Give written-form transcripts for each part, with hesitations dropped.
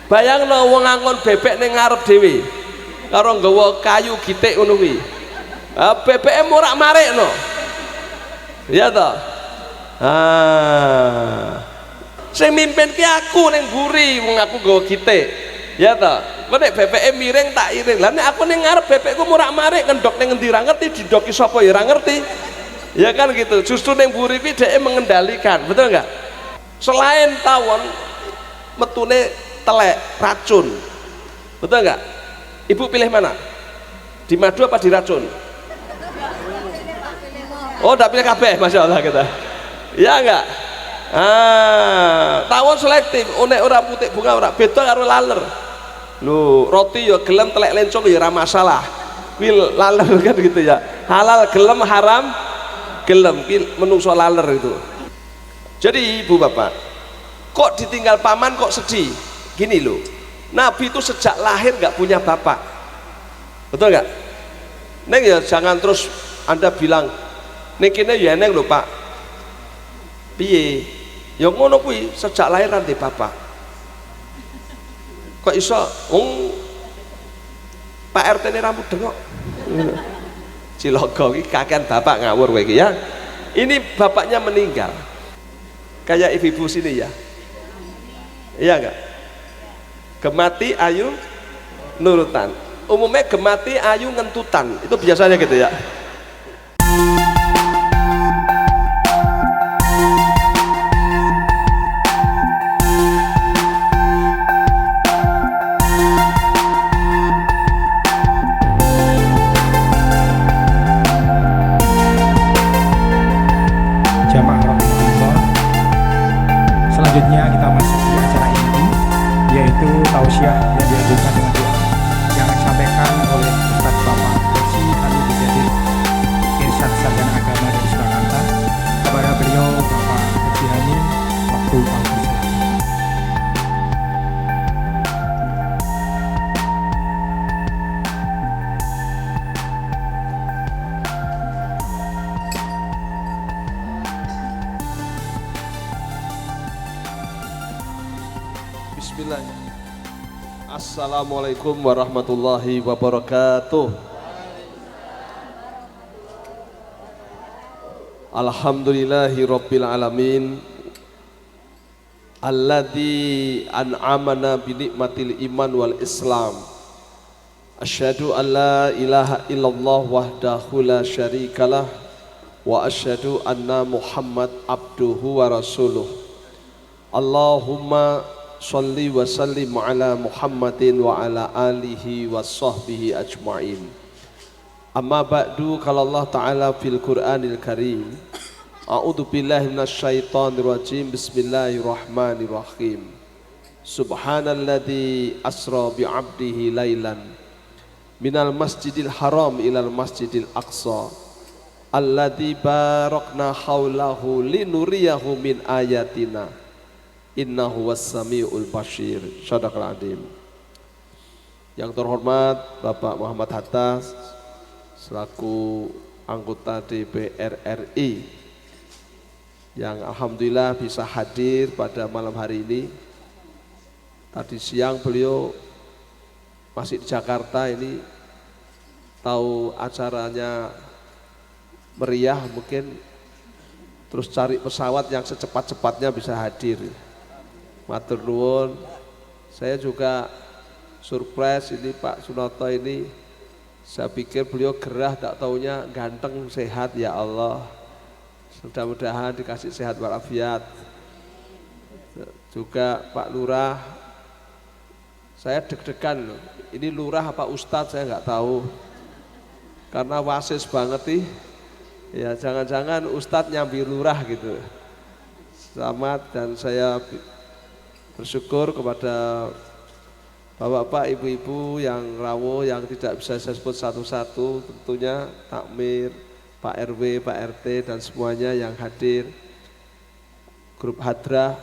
Bayangno wong ngangkon bebek ning ngarep dhewe karo nggawa kayu gitik ngono kuwi. Bebeke morak-marikno. Iya toh? Sing mimpin ki aku ning mburi wong aku nggawa gitik. Ya toh? Nek bebeke miring tak iring. Lah nek aku ning ngarep bebekku morak-marik ngendok ning endi ra ngerti, didoki sapa ya ra ngerti. Ya kan gitu. Justru ning mburi ki dhek mengendalikan, betul enggak? Selain tawon metune telek racun, betul enggak? Ibu pilih mana? Di madu apa di racun? Oh, tidak pilih kabeh, masya Allah kita. Iya enggak? Tawon selektif, nek ora putih bunga ora beda karo laler. Lho, roti ya gelem telek lencong ya ora masalah. Kuwi laler kan gitu ya. Halal gelem, haram gelem. Kuwi menungso laler itu. Jadi ibu bapak, kok ditinggal paman kok sedih? Gini loh, Nabi itu sejak lahir nggak punya bapak, betul nggak? Neng ya jangan terus anda bilang, neng kene ya neng lho pak, piye? Ya ngono kuwi sejak lahir nanti bapak. Kok iso? Pak RT ini rambut dengok. Cilogo iki kakean bapak ngawur kowe iki ya. Ini bapaknya meninggal. Kayak ibu-ibu sini ya. Iya enggak? Gemati ayu nurutan. Umumnya gemati ayu ngentutan. Itu biasanya gitu ya. Jamaah rahmatullah. Selanjutnya kita masuk di acara ini, yaitu tausiah yang diajukan dengan doa yang disampaikan oleh Ustaz Bapak Haji Ali Mujadir, Irsyad Sarjana Agama dari Surakarta, kepada beliau Bapak Haji Hamim waktu pagi. Bismillah. Assalamualaikum warahmatullahi wabarakatuh. Alhamdulillahi rabbil alamin, alladzi an'amana bi nikmatil iman wal islam. Asyhadu an la ilaha illallah wahdahu la syarikalah wa asyhadu anna Muhammad abduhu wa rasuluh. Allahumma sholli wa sallim ala Muhammadin wa ala alihi wa sahbihi ajma'in. Amma ba'du, qala Allah ta'ala fil Qur'anil Karim, a'udzu billahi minasyaitonir rajim, bismillahirrahmanirrahim. Subhanalladzi asra bi 'abdihi lailan minal masjidil haram ilal masjidil aqsa alladzi barakna haulahu linuriyahu min ayatina innahu was-sami'ul basyir. Shadaqal adim. Yang terhormat Bapak Muhammad Hatta selaku anggota DPR RI yang alhamdulillah bisa hadir pada malam hari ini. Tadi siang beliau masih di Jakarta, ini tahu acaranya meriah mungkin, terus cari pesawat yang secepat-cepatnya bisa hadir. Matur nuwun. Saya juga surprise ini Pak Sunoto ini, saya pikir beliau gerah, tak taunya ganteng sehat. Ya Allah, mudah-mudahan dikasih sehat walafiat. Juga Pak Lurah, saya deg-degan loh. Ini lurah apa ustadz saya nggak tahu, karena wasis banget nih. Ya jangan-jangan ustadz nyambi lurah gitu. Selamat, dan saya bersyukur kepada bapak-bapak, ibu-ibu yang rawuh, yang tidak bisa saya sebut satu-satu, tentunya takmir, Pak RW, Pak RT, dan semuanya yang hadir. Grup hadrah,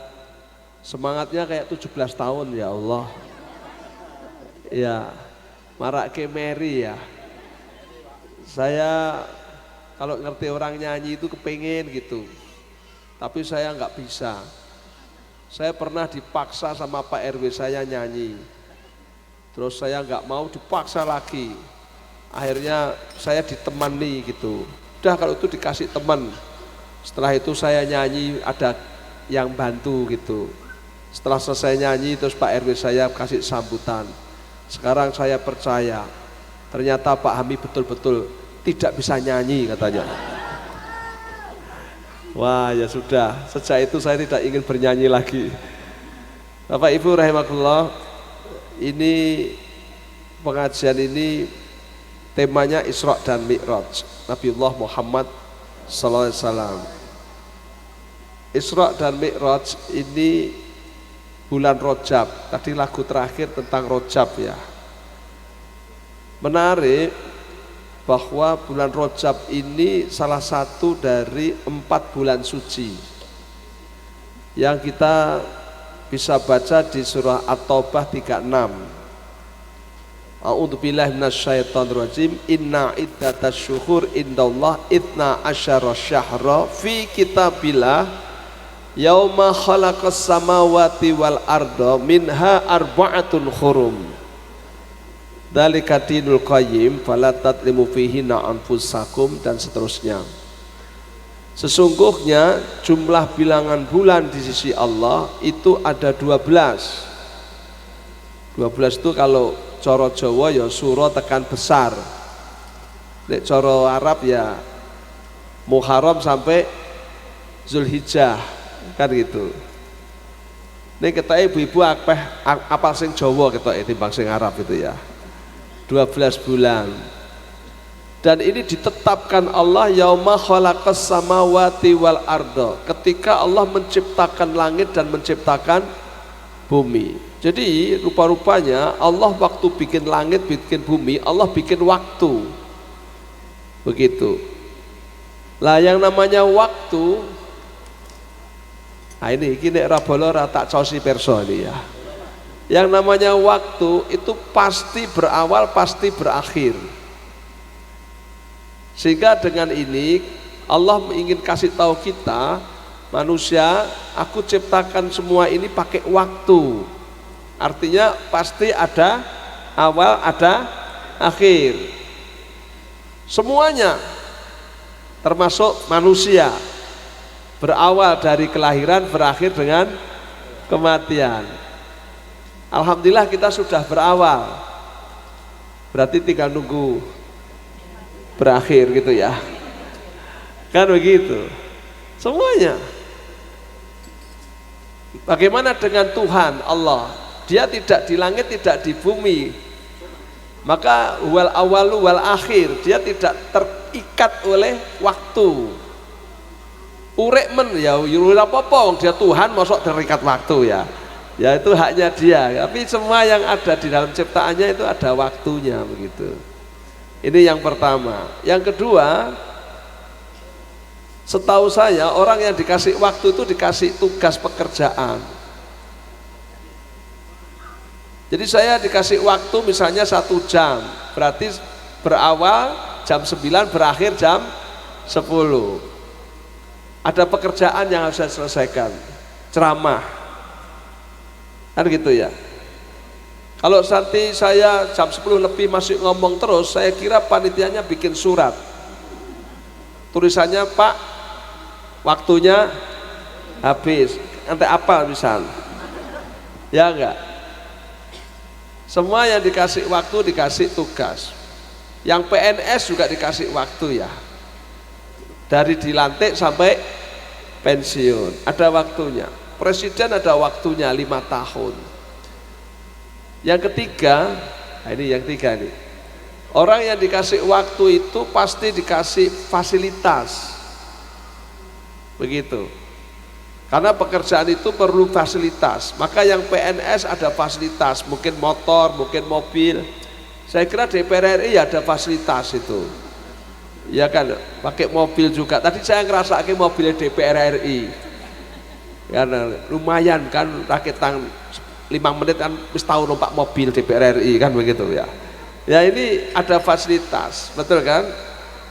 semangatnya kayak 17 tahun ya Allah. Ya, marak kemeri ya. Saya kalau ngerti orang nyanyi itu kepengen gitu, tapi saya nggak bisa. Saya pernah dipaksa sama Pak RW saya nyanyi. Terus saya nggak mau, dipaksa lagi. Akhirnya saya ditemani gitu. Udah kalau itu dikasih teman. Setelah itu saya nyanyi, ada yang bantu gitu. Setelah selesai nyanyi terus Pak RW saya kasih sambutan. Sekarang saya percaya, ternyata Pak Hami betul-betul tidak bisa nyanyi katanya. Wah ya sudah, sejak itu saya tidak ingin bernyanyi lagi. Bapak Ibu rahimakumullah, ini pengajian ini temanya Isra dan Mi'raj Nabiullah Muhammad SAW. Isra dan Mi'raj ini bulan Rajab. Tadi lagu terakhir tentang Rajab ya. Menarik bahwa bulan Rajab ini salah satu dari 4 bulan suci yang kita bisa baca di surah At-Taubah 36. A'udzubillahi minasyaitonirrajim. Inna iddatash syuhur indallah itna asyara syahra fi kitabillah yauma khalaqas samawati wal arda minha arba'atun hurum. Dzalika dinul qayyim fala tadlimu fihi anfusakum, dan seterusnya. Sesungguhnya jumlah bilangan bulan di sisi Allah itu ada 12. 12 itu kalau coro Jawa ya suro tekan besar. Nek coro Arab ya Muharram sampai Zulhijjah kan gitu. Nek kita ibu-ibu apa sing Jawa kita timbang sing Arab itu ya. 12 bulan. Dan ini ditetapkan Allah yauma khalaqas samawati wal arda, ketika Allah menciptakan langit dan menciptakan bumi. Jadi rupa-rupanya Allah waktu bikin langit, bikin bumi, Allah bikin waktu. Begitu. Lah yang namanya waktu, nah ini nek ra bolo ra tak cosi perso ini ya. Yang namanya waktu itu pasti berawal, pasti berakhir. Sehingga dengan ini Allah ingin kasih tahu kita, manusia, aku ciptakan semua ini pakai waktu. Artinya pasti ada awal, ada akhir. Semuanya, termasuk manusia, berawal dari kelahiran, berakhir dengan kematian. Alhamdulillah kita sudah berawal, berarti tinggal nunggu berakhir gitu ya, kan begitu semuanya. Bagaimana dengan Tuhan Allah? Dia tidak di langit, tidak di bumi, maka wal awalu wal akhir, dia tidak terikat oleh waktu. Urek men ya ora apa-apa, dia Tuhan masuk terikat waktu ya. Ya itu haknya dia, tapi semua yang ada di dalam ciptaannya itu ada waktunya begitu. Ini yang pertama. Yang kedua, setahu saya orang yang dikasih waktu itu dikasih tugas pekerjaan. Jadi saya dikasih waktu misalnya 1 jam, berarti berawal jam 9, berakhir jam 10. Ada pekerjaan yang harus saya selesaikan, ceramah. Kan gitu ya. Kalau nanti saya jam 10 lebih masih ngomong terus, saya kira panitianya bikin surat. Tulisannya, Pak, waktunya habis. Nanti apa misal? Ya enggak? Semua yang dikasih waktu dikasih tugas. Yang PNS juga dikasih waktu ya. Dari dilantik sampai pensiun, ada waktunya. Presiden ada waktunya 5 tahun. Yang ketiga, nah ini yang ketiga nih. Orang yang dikasih waktu itu pasti dikasih fasilitas. Begitu. Karena pekerjaan itu perlu fasilitas. Maka yang PNS ada fasilitas, mungkin motor, mungkin mobil. Saya kira DPR RI ada fasilitas itu. Ya kan, pakai mobil juga. Tadi saya ngerasain mobil DPR RI. Karena lumayan kan, rakitan 5 menit kan wis tahu numpak mobil DPR RI kan begitu ya. Ya ini ada fasilitas, betul kan?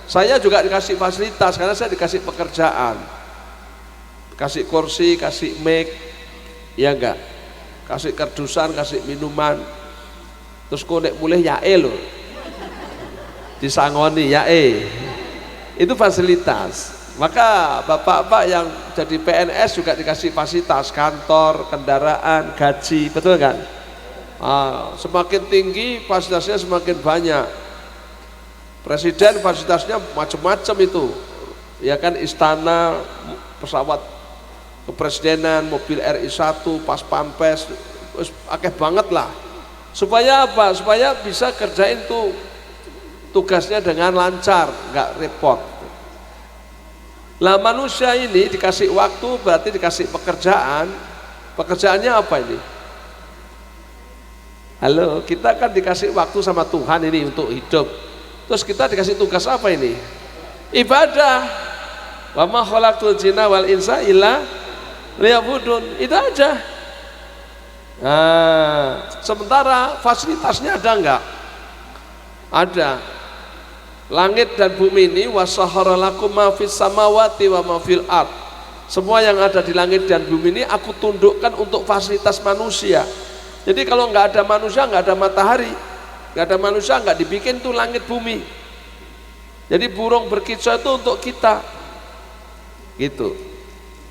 Saya juga dikasih fasilitas karena saya dikasih pekerjaan, kasih kursi, kasih mic, ya enggak? Kasih kerdusan, kasih minuman, terus konek mulai yae loh, disangoni yae, itu fasilitas. Maka bapak-bapak yang jadi PNS juga dikasih fasilitas, kantor, kendaraan, gaji, betul kan? Semakin tinggi fasilitasnya semakin banyak. Presiden fasilitasnya macam-macam itu, ya kan, istana, pesawat kepresidenan, mobil RI1, pas pampres, akeh banget lah. Supaya apa? Supaya bisa kerjain tuh tugasnya dengan lancar, nggak repot. Lah manusia ini dikasih waktu berarti dikasih pekerjaan. Pekerjaannya apa ini? Halo, kita kan dikasih waktu sama Tuhan ini untuk hidup. Terus kita dikasih tugas apa ini? Ibadah. Wa ma khalaqtul jinna wal insa illa liya'budun. Itu aja. Nah, sementara fasilitasnya ada enggak? Ada. Langit dan bumi ini wasahara lakum ma fis samawati wa ma fil ard. Semua yang ada di langit dan bumi ini aku tundukkan untuk fasilitas manusia. Jadi kalau nggak ada manusia nggak ada matahari, nggak ada manusia nggak dibikin tuh langit bumi. Jadi burung berkicau itu untuk kita, gitu.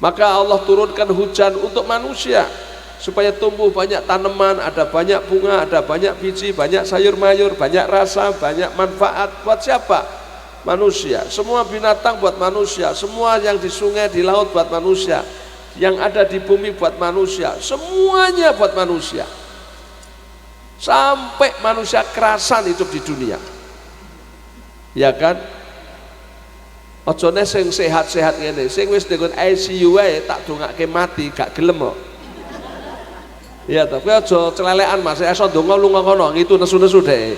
Maka Allah turunkan hujan untuk manusia supaya tumbuh banyak tanaman, ada banyak bunga, ada banyak biji, banyak sayur mayur, banyak rasa, banyak manfaat. Buat siapa? Manusia. Semua binatang buat manusia, semua yang di sungai, di laut buat manusia, yang ada di bumi buat manusia, semuanya buat manusia. Sampai manusia kerasan hidup di dunia, ya kan? Ojone sing sehat-sehat ngene, sing wis dengan ICU wae tak dongake mati, gak gelem kok. Ya tapi aja celelekan Mas, iso ndonga lunga kono gitu nesu-nesu deh.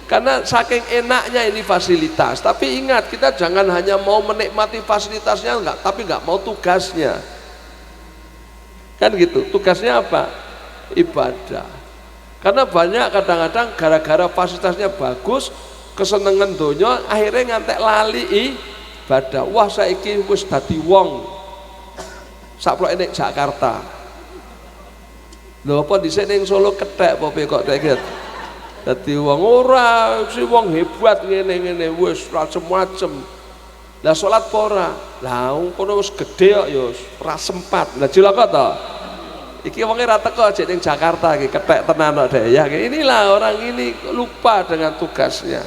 Karena saking enaknya ini fasilitas, tapi ingat kita jangan hanya mau menikmati fasilitasnya enggak, tapi enggak mau tugasnya. Kan gitu, tugasnya apa? Ibadah. Karena banyak kadang-kadang gara-gara fasilitasnya bagus, kesenengan donya akhirnya ngantek lali ibadah. Wah saiki wis dadi wong sakploke ning Jakarta. Lho apa dhisik ning Solo kethek apa kok deket. Dadi wong ora si wong hebat ngene-ngene wis macem-macem. Lah salat apa ora? Lah kono wis gedhe kok ya ora sempat. Lah cilaka to. Iki wonge ra teko aja ning Jakarta iki kethek tenan kok dek ya. Inilah orang ini lupa dengan tugasnya.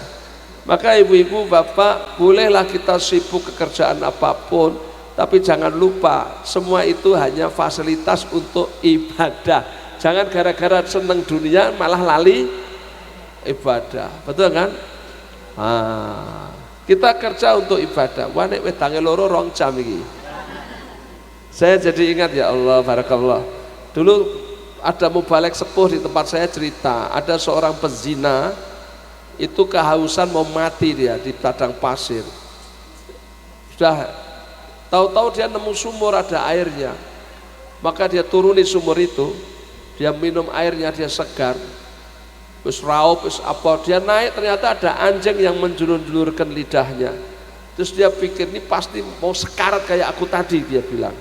Maka ibu-ibu, bapak, bolehlah kita sibuk kerjaan apapun, tapi jangan lupa semua itu hanya fasilitas untuk ibadah. Jangan gara-gara seneng dunia malah lali ibadah, betul kan? Kita kerja untuk ibadah. Wah nek wedange loro 2 jam iki. Saya jadi ingat, ya Allah, barakallah. Dulu ada mubalek sepuh di tempat saya cerita, ada seorang pezina itu kehausan mau mati dia di padang pasir. Sudah tahu-tahu dia nemu sumur ada airnya, maka dia turuni sumur itu, dia minum airnya, dia segar, terus raup, terus apa, dia naik ternyata ada anjing yang menjulur-julurkan lidahnya. Terus dia pikir ini pasti mau sekarat kayak aku tadi, dia bilang.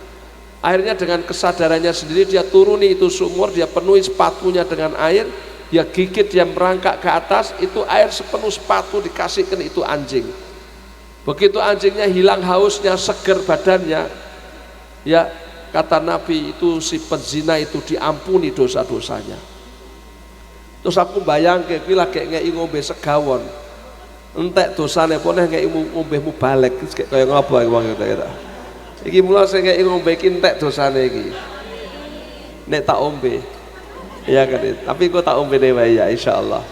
Akhirnya dengan kesadarannya sendiri dia turuni itu sumur, dia penuhi sepatunya dengan air, dia gigit, dia merangkak ke atas, itu air sepenuh sepatu dikasihkan itu anjing. Begitu anjingnya hilang hausnya, seger badannya, ya kata Nabi itu si pezina itu diampuni dosa-dosanya. Terus aku bayangke kuwi lagi ngeki ngombe segawon, entek dosane poneh ngeki ngombe mubalek kaya ngapa iki wong kira-kira. Iki mula sing ngeki ngombe iki entek dosane iki. Nek tak ombe. Ya kan, tapi kok tak ombe wae ya insyaallah.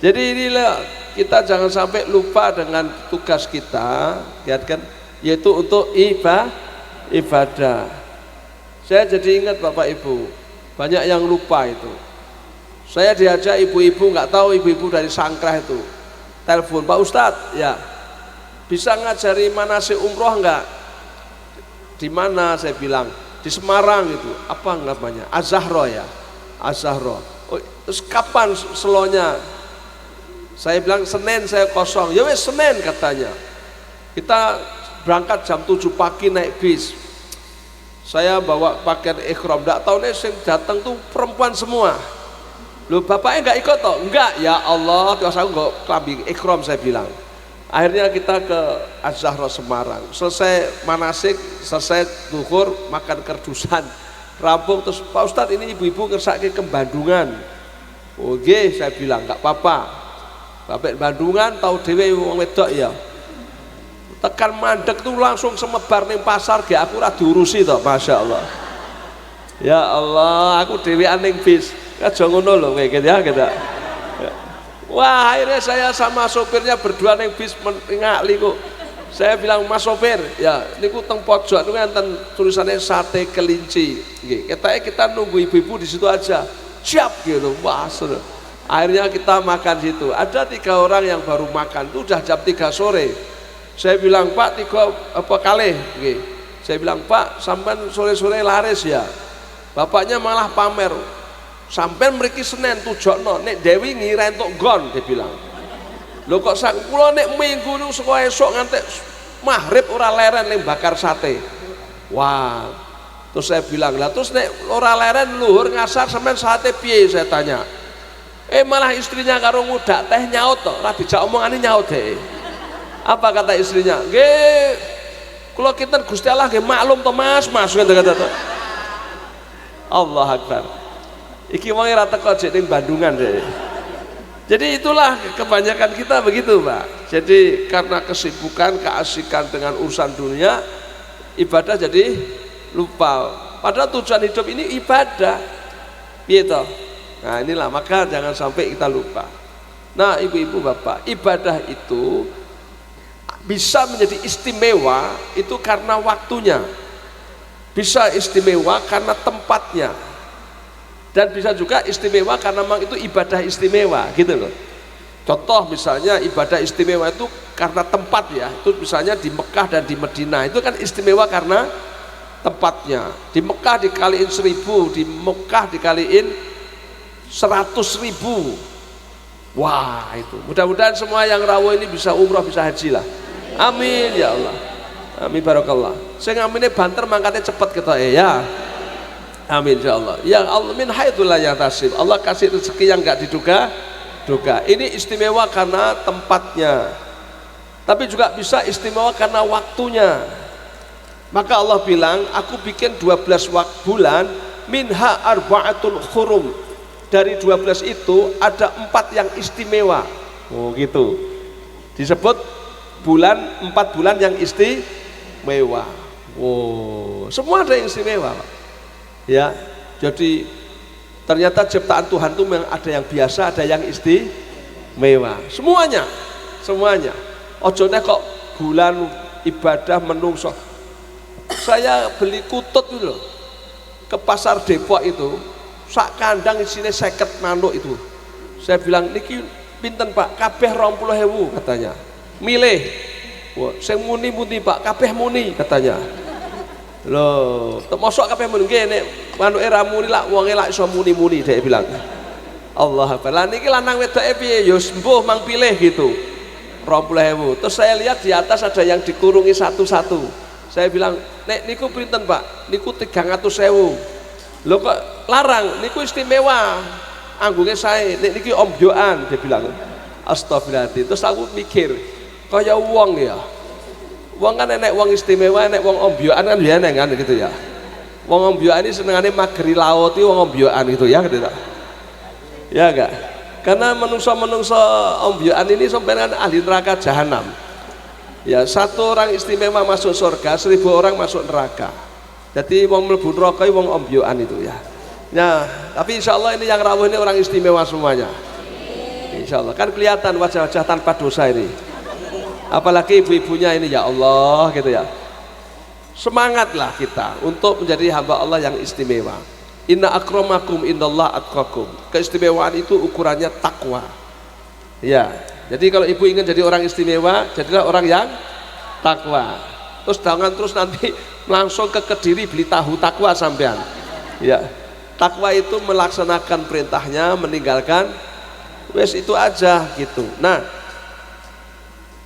Jadi inilah kita jangan sampai lupa dengan tugas kita, lihat kan, yaitu untuk ibadah. Saya jadi ingat Bapak Ibu, banyak yang lupa itu. Saya diajak ibu-ibu, nggak tahu ibu-ibu dari Sangkrah itu, telepon, Pak Ustadz, ya bisa ngajari manasik umroh nggak? Di mana? Saya bilang di Semarang itu, apa namanya? Az-Zahra ya, Az-Zahra. Oh, terus kapan slonya? Saya bilang Senin saya kosong. Ya wes Senin katanya. Kita berangkat jam 7 pagi naik bis. Saya bawa pakaian ikhram, ndak tahu nih sing datang tuh perempuan semua. Loh bapaknya nggak ikut toh? Enggak, ya Allah, terus aku nggak kelambi ikhram saya bilang. Akhirnya kita ke Az-Zahra Semarang, selesai manasik, selesai zuhur, makan kerdusan, rampung, terus Pak Ustadz ini ibu-ibu ngersake ke Bandungan. Oke, saya bilang nggak apa-apa. Sampai Bandungan tahu dewe wong wedok ya. Tekan mandek tuh langsung semebar ning pasar, ge aku ora diurusi toh, Masya Allah. Ya Allah, aku dhewean ning bis. Aja ngono lho kowe ya gitu. Wah, akhirnya saya sama sopirnya berdua ning bis ngali kok. Saya bilang, "Mas sopir, ya niku teng pojok niku enten tulisannya sate kelinci." Nggih, kita nunggu ibu-ibu di situ aja. Siap gitu. Wah, seru. Akhirnya kita makan di situ. Ada 3 orang yang baru makan, itu udah jam 3 sore. Saya bilang, "Pak, 3 apa kali?" Nggih. Saya bilang, "Pak, sampean sore-sore laris ya." Bapaknya malah pamer. Sampai mriki Senin tujokno nek Dewi ngira entuk gon, dia bilang. Lho kok sak kula nek minggu niku saka esuk nganti maghrib ora leren ning bakar sate. Wah. Terus saya bilang, "Lah terus nek ora leren luhur ngasar sampean sate piye?" saya tanya. Malah istrinya karo ngudak teh nyaut to, ora dijak omongane nyaut dhek. Apa kata istrinya? "Nggih, kula kinten Gusti Allah nggih maklum to Mas, Mas." Kata-kata. Allah Akbar. Iki wong ora teko jek ning Bandungan deh. Jadi itulah kebanyakan kita begitu, Pak. Jadi karena kesibukan, keasikan dengan urusan dunia, ibadah jadi lupa. Padahal tujuan hidup ini ibadah. Piye toh? Nah, inilah maka jangan sampai kita lupa. Nah, ibu-ibu, bapak, ibadah itu bisa menjadi istimewa itu karena waktunya. Bisa istimewa karena tempatnya. Dan bisa juga istimewa karena memang itu ibadah istimewa gitu loh. Contoh misalnya ibadah istimewa itu karena tempat ya, itu misalnya di Mekah dan di Madinah itu kan istimewa karena tempatnya. Di Mekah dikaliin 1000, di Mekah dikaliin 100.000. Wah itu, mudah-mudahan semua yang rawuh ini bisa umroh, bisa haji lah. Amin ya Allah. Amin barakallah. Saya ngamine banter mangkatnya cepat kita ya. Amin ya Allah. Ya Allah min haitsu la yahtasib. Allah kasih rezeki yang enggak diduga. Ini istimewa karena tempatnya. Tapi juga bisa istimewa karena waktunya. Maka Allah bilang, "Aku bikin 12 bulan minha arba'atul hurum." Dari 12 itu ada 4 yang istimewa. Oh gitu. Disebut 4 bulan yang istimewa. Oh, semua ada yang istimewa, Pak. Ya, jadi ternyata ciptaan Tuhan itu memang ada yang biasa, ada yang istimewa. Semuanya. Ojo nek kok bulan ibadah menungso. Saya beli kutut itu loh, ke pasar Depok itu, sak kandang isinya 50 manuk itu. Saya bilang, "Niki pinten Pak?" "Kabeh 20.000 katanya. "Milih." "Wah, sing muni-muni Pak, kabeh muni," katanya. Loh, mosok kabeh muni nggih nek manuke ra muni lak wonge lak iso muni-muni dhek bilang. Allah Akbar. Lah niki lanang wedoke piye? Ya mbuh mang pilih gitu. 20.000. Terus saya lihat di atas ada yang dikurungi satu-satu. Saya bilang, "Nek niku pinten Pak?" "Niku 300.000. "Lho kok larang? Niku istimewa. Anggunge sae. Nek niki ombyokan," dia bilang. Astagfirullahaladzim. Terus aku mikir, kaya wong ya. Wong kan enek wong istimewa, enek wong ombyokan kan ya enek kan gitu ya. Wong ombyokan ini senengane mageri laut iki wong ombyokan gitu ya gitu. Ya enggak? Karena menungso-menungso ombyokan ini sampeyan ahli neraka jahanam. Ya, 1 orang istimewa masuk surga, 1000 orang masuk neraka. Jadi wong mlebu neraka iki wong ombyokan itu ya. Nah, tapi insya Allah ini yang rawuh ini orang istimewa semuanya. Insya Allah kan kelihatan wajah-wajah tanpa dosa ini. Apalagi ibu-ibunya ini ya Allah gitu ya. Semangatlah kita untuk menjadi hamba Allah yang istimewa. Inna akramakum indallah atqakum. Keistimewaan itu ukurannya takwa. Ya. Jadi kalau ibu ingin jadi orang istimewa, jadilah orang yang takwa. Terus jangan terus nanti langsung ke Kediri beli tahu takwa sampean. Ya. Takwa itu melaksanakan perintahnya, meninggalkan wes itu aja gitu. Nah,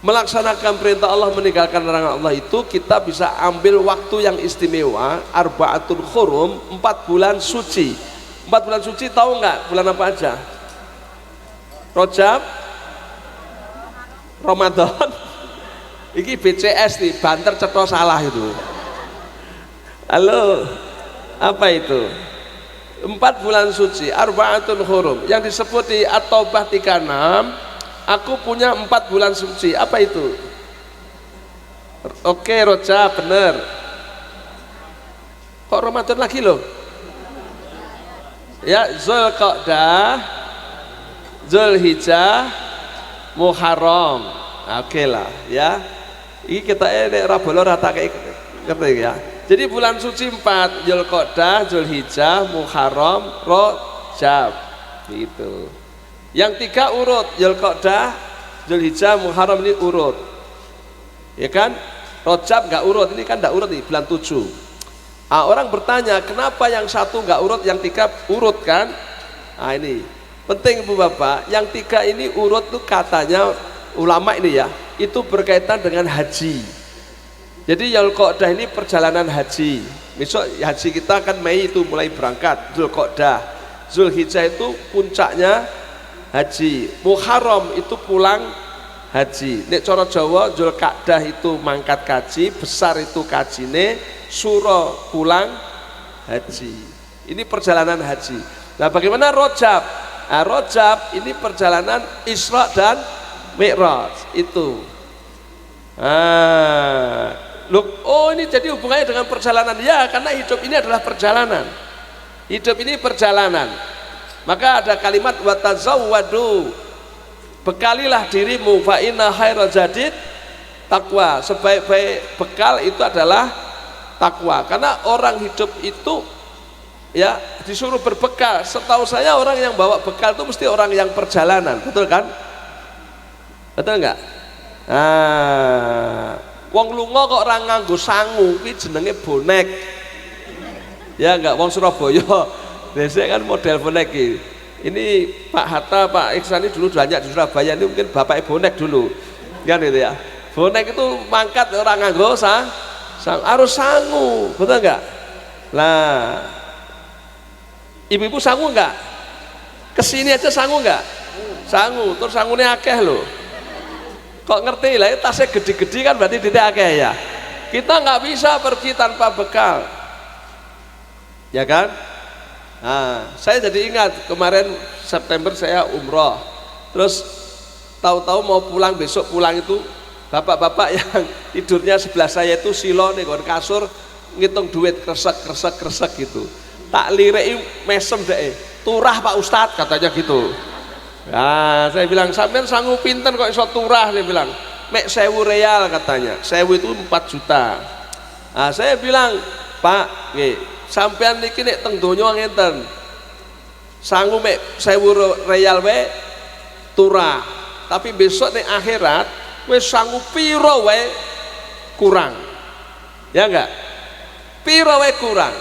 melaksanakan perintah Allah, meninggalkan larangan Allah itu kita bisa ambil waktu yang istimewa, arba'atul hurum, 4 bulan suci. 4 bulan suci tahu nggak bulan apa aja? Rajab, Ramadan, iki BCS nih, banter cetha salah itu. Halo, apa itu? 4 bulan suci, arba'atul hurum, yang disebut di At-Taubah 36. Aku punya 4 bulan suci. Apa itu? Oke, Rajab, bener. Kok Ramadan lagi loh? Ya, Zulqa'dah, Zulhijjah, Muharram. Oke lah, ya. Ini kita rabolo rata kayak ngerti ya. Jadi bulan suci 4, Zulqa'dah, Zulhijjah, Muharram, Rajab. Gitu. Yang 3 urut, Zulqa'dah, Zulhijjah, Muharram ini urut, ya kan? Rajab nggak urut, ini kan nggak urut nih, bulan 7. Orang bertanya, kenapa yang 1 nggak urut, yang 3 urut kan? Ini penting Bu Bapak, yang 3 ini urut tuh katanya ulama ini ya, itu berkaitan dengan haji. Jadi Zulqa'dah ini perjalanan haji. Besok haji kita kan Mei itu mulai berangkat, Zulqa'dah. Zulhijjah itu puncaknya haji, Muharram itu pulang haji. Nek cara Jawa Zulqa'dah itu mangkat kaji, besar itu kajine, suro pulang haji. Ini perjalanan haji. Nah, bagaimana Rajab? Nah, Rajab ini perjalanan Isra dan Mi'raj itu. Oh ini jadi hubungannya dengan perjalanan ya, karena hidup ini adalah perjalanan. Hidup ini perjalanan. Maka ada kalimat watazawwadu, bekalilah dirimu, fa inna khairal zadid takwa, sebaik-baik bekal itu adalah takwa. Karena orang hidup itu ya disuruh berbekal. Setahu saya orang yang bawa bekal itu mesti orang yang perjalanan, betul kan? Betul enggak? Wong lunga kok orang nganggo sangu, kuwi jenenge bonek. Ya enggak, wong Surabaya biasanya kan model bonek ini. Pak Hatta, Pak Iksan ini dulu banyak di Surabaya, ini mungkin bapak bonek dulu kan itu ya. Bonek itu mangkat orang nganggo harus sangu, betul enggak? Lah ibu-ibu sangu enggak? Kesini aja sangu enggak? Sangu, terus sangunya akeh loh. Kok ngerti lah, tasnya gede-gede kan berarti tidak akeh ya. Kita nggak bisa pergi tanpa bekal, ya kan? Nah, saya jadi ingat kemarin September saya umroh, terus tahu-tahu mau pulang, besok pulang itu bapak-bapak yang tidurnya sebelah saya itu silo nih kon kasur, ngitung duit kresek gitu. Tak lirei mesem deh, turah Pak Ustadz katanya gitu. Nah, saya bilang sampean sanggup pinten kok iso turah, dia bilang mek 1000 real katanya, 1000 itu 4 juta. Nah, saya bilang Pak, sampean niki nek teng donya ngenten, sanggup mek 1000 real we turah, tapi besok nek akhirat wis sanggup piro we kurang, ya enggak? Piro we kurang.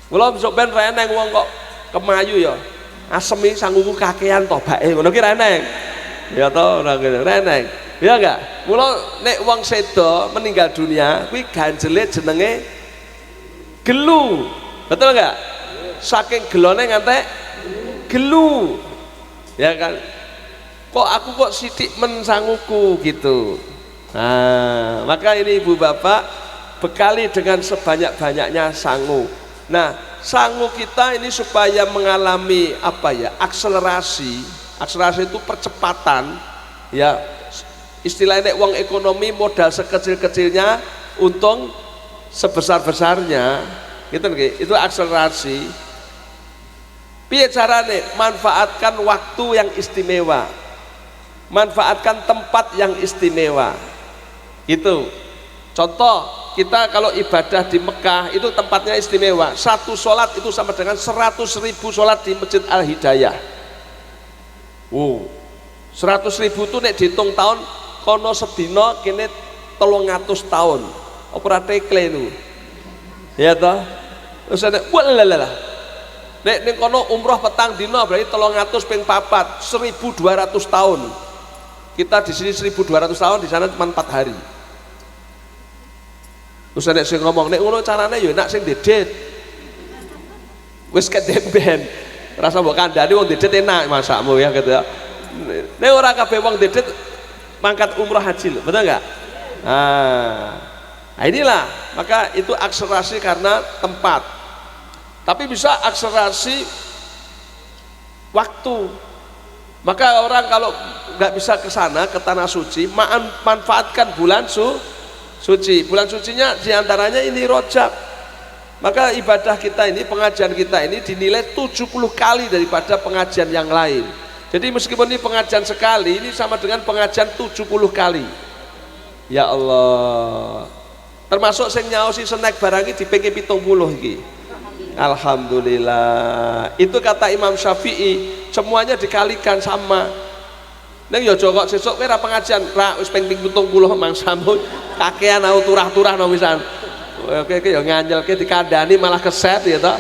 Kula besok ben reneng wong kok kemayu ya. Asemi sangguku kakean toh bae ngono ki reneng. Ya toh ora reneng. Ya enggak? Mula nek wong sedo meninggal dunia kuwi ganjele jenenge gelu. Betul enggak? Saking gelone ngantek gelu. Ya kan? Kok aku kok sithik men sanguku gitu. Nah, maka ini Ibu Bapak bekali dengan sebanyak-banyaknya sangu. Nah, sangu kita ini supaya mengalami apa ya, akselerasi itu percepatan ya, istilahnya wong ekonomi modal sekecil-kecilnya untung sebesar-besarnya gitu, itu akselerasi. Piye carane? Manfaatkan waktu yang istimewa, manfaatkan tempat yang istimewa gitu. Contoh, kita kalau ibadah di Mekah itu tempatnya istimewa, satu sholat itu sama dengan 100.000 sholat di Masjid Al-Hidayah. 100.000 itu nek dihitung tahun kono sedina kene 300 tahun ora tekle itu ya toh. Terus nek walalah nek ning kono umroh petang dina berarti 300 ping 4 1200 tahun. Kita di sini 1200 tahun, di sana cuma 4 hari. Terus nek sing ngomong nek ngono carane ya enak sing dedet. Wis kedemben. Rasa mbok kandhani wong dedet enak masakmu ya gitu ya. Nek ora kabeh wong dedet mangkat umrah haji lho, betul enggak? Nah, inilah, maka itu akselerasi karena tempat. Tapi bisa akselerasi waktu. Maka orang kalau nggak bisa ke sana, ke tanah suci, manfaatkan bulan suci. Bulan sucinya diantaranya ini Rajab. Maka ibadah kita ini, pengajian kita ini dinilai 70 kali daripada pengajian yang lain. Jadi meskipun ini pengajian sekali, ini sama dengan pengajian 70 kali. Ya Allah. Termasuk sing nyaosi snack barang iki dipengke 70 iki. Alhamdulillah. Itu kata Imam Syafi'i, semuanya dikalikan sama. Neng yo kok sesuk kowe ra pengajian, ra wis ping 70 mangsamu kakean au turah-turah no pisan. Oke yo nganjelke dikandani malah keset ya toh.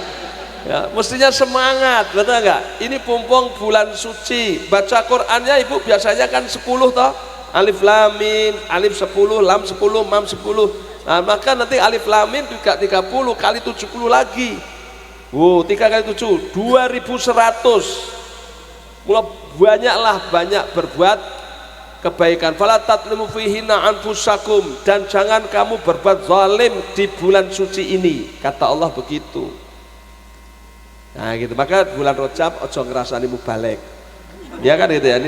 Ya, mestinya semangat, betul enggak? Ini pumpung bulan suci. Baca Qur'annya Ibu biasanya kan 10 toh. Alif lam mim, alif 10, lam 10, mam 10. Nah, maka nanti alif lam mim juga 30 kali 70 lagi. 3 kali 7, 2100. Mulai banyak berbuat kebaikan. Fala tatlimu fihina anfusakum, dan jangan kamu berbuat zalim di bulan suci ini. Kata Allah begitu. Nah gitu, maka bulan Rajab ojo ngerasani mubalek. Ya kan gitu ya,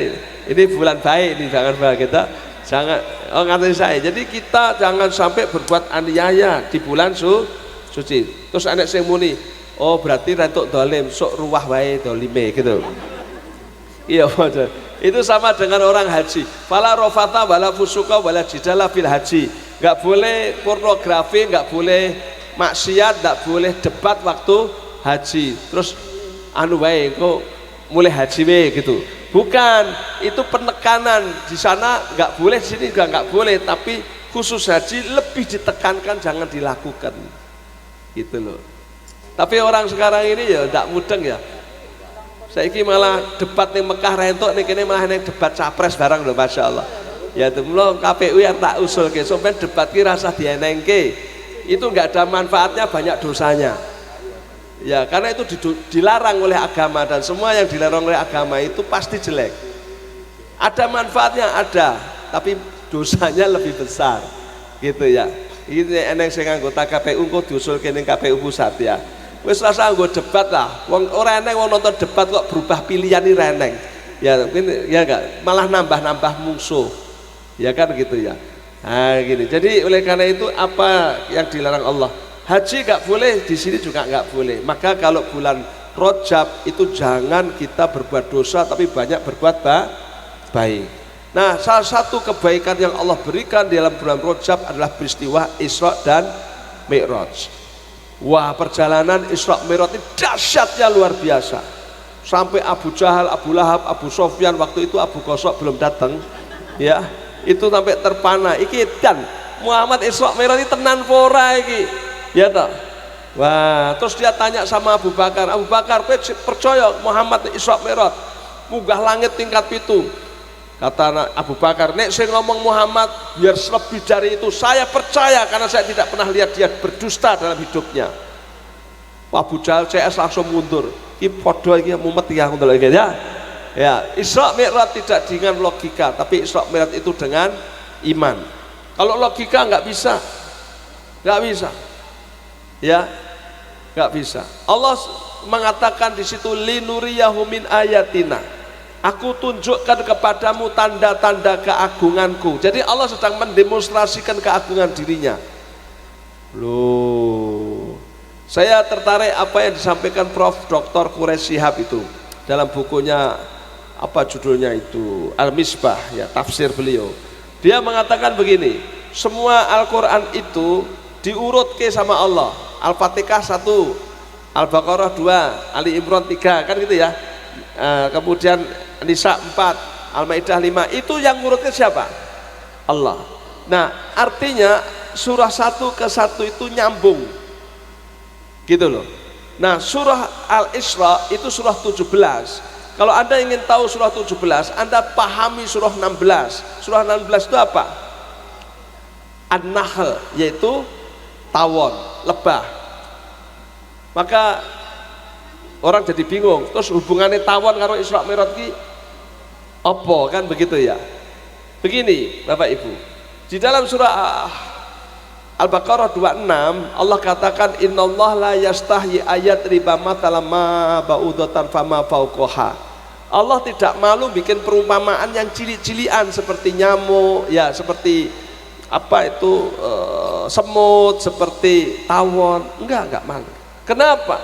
ini bulan baik ini, jangan kita jangan ngatain saya. Jadi kita jangan sampai berbuat aniaya di bulan suci. Terus anak sing muni, oh berarti rentuk dolim, sok ruwah wae dolime gitu. Iya betul. Itu sama dengan orang haji. Fala rofata wala fusuka wala jidala fil haji. Enggak boleh pornografi, enggak boleh maksiat, enggak boleh debat waktu haji. Terus anu wae kok mulai haji we gitu. Bukan, itu penekanan. Di sana enggak boleh, di sini juga enggak boleh, tapi khusus haji lebih ditekankan jangan dilakukan. Gitu loh. Tapi orang sekarang ini ya enggak mudeng ya. Saiki malah debat ning Mekah rentok ning kene malah ning debat capres barang lho, masyaallah. Ya itu mula KPU yang tak usulke sampeyan debat ki rasa dienengke. Itu enggak ada manfaatnya, banyak dosanya. Ya, karena itu dilarang oleh agama, dan semua yang dilarang oleh agama itu pasti jelek. Ada manfaatnya ada, tapi dosanya lebih besar. Gitu ya. Ini eneng sing anggota KPU kok diusulke ning KPU pusat ya. Wis rasa nggo debat lah. Wong ora eneng wong nonton debat kok berubah pilihan iki ra eneng. Ya mungkin ya enggak, malah nambah musuh. Ya kan gitu ya. Nah gini. Jadi oleh karena itu apa yang dilarang Allah? Haji enggak boleh, di sini juga enggak boleh. Maka kalau bulan Rajab itu jangan kita berbuat dosa tapi banyak berbuat baik. Nah, salah satu kebaikan yang Allah berikan di dalam bulan Rajab adalah peristiwa Isra dan Mi'raj. Wah, perjalanan Isra Mi'raj ini dahsyatnya luar biasa. Sampai Abu Jahal, Abu Lahab, Abu Sofyan, waktu itu Abu Qasok belum datang. Ya, itu sampai terpana. Iki dan Muhammad Isra Mi'raj ini tenan pora iki. Ya tak? Wah, terus dia tanya sama Abu Bakar, Abu Bakar, kowe percaya Muhammad Isra Mi'raj munggah langit tingkat 7? Kata Abu Bakar, nek saya ngomong Muhammad biar lebih dari itu, saya percaya karena saya tidak pernah lihat dia berdusta dalam hidupnya. Abu Jahal CS langsung mundur. Iki podo iki mumet ya ngono lho ya. Ya, Isra Mi'raj tidak dengan logika, tapi Isra Mi'raj itu dengan iman. Kalau logika nggak bisa. Nggak bisa. Ya, nggak bisa. Allah mengatakan di situ linuriyahu min ayatina. Aku tunjukkan kepadamu tanda-tanda keagunganku. Jadi Allah sedang mendemonstrasikan keagungan dirinya. Loh, saya tertarik apa yang disampaikan Prof. Dr. Quraish Shihab itu dalam bukunya, apa judulnya itu, Al-Misbah, ya, tafsir beliau. Dia mengatakan begini, semua Al-Quran itu diurut ke sama Allah. Al-Fatihah 1, Al-Baqarah 2, Ali Imran 3, kan gitu ya. Kemudian Nisa 4, Al-Maidah 5, itu yang ngurutnya siapa? Allah. Nah, artinya surah 1 ke 1 itu nyambung gitu loh. Nah, surah Al-Isra itu surah 17, Kalau Anda ingin tahu surah 17, Anda pahami surah 16. Surah 16 itu apa? An-Nahl, yaitu tawon, lebah. Maka orang jadi bingung, terus hubungannya tawon karo Isra Mi'raj ki apa, kan begitu ya? Begini Bapak Ibu, di dalam surah Al-Baqarah 26 Allah katakan innallaha la yastahyi ayat riba mathalan ma ba'udatan fama fauqaha. Allah tidak malu bikin perumpamaan yang cilik-cilian seperti nyamuk, ya seperti apa itu semut, seperti tawon, enggak malu. Kenapa?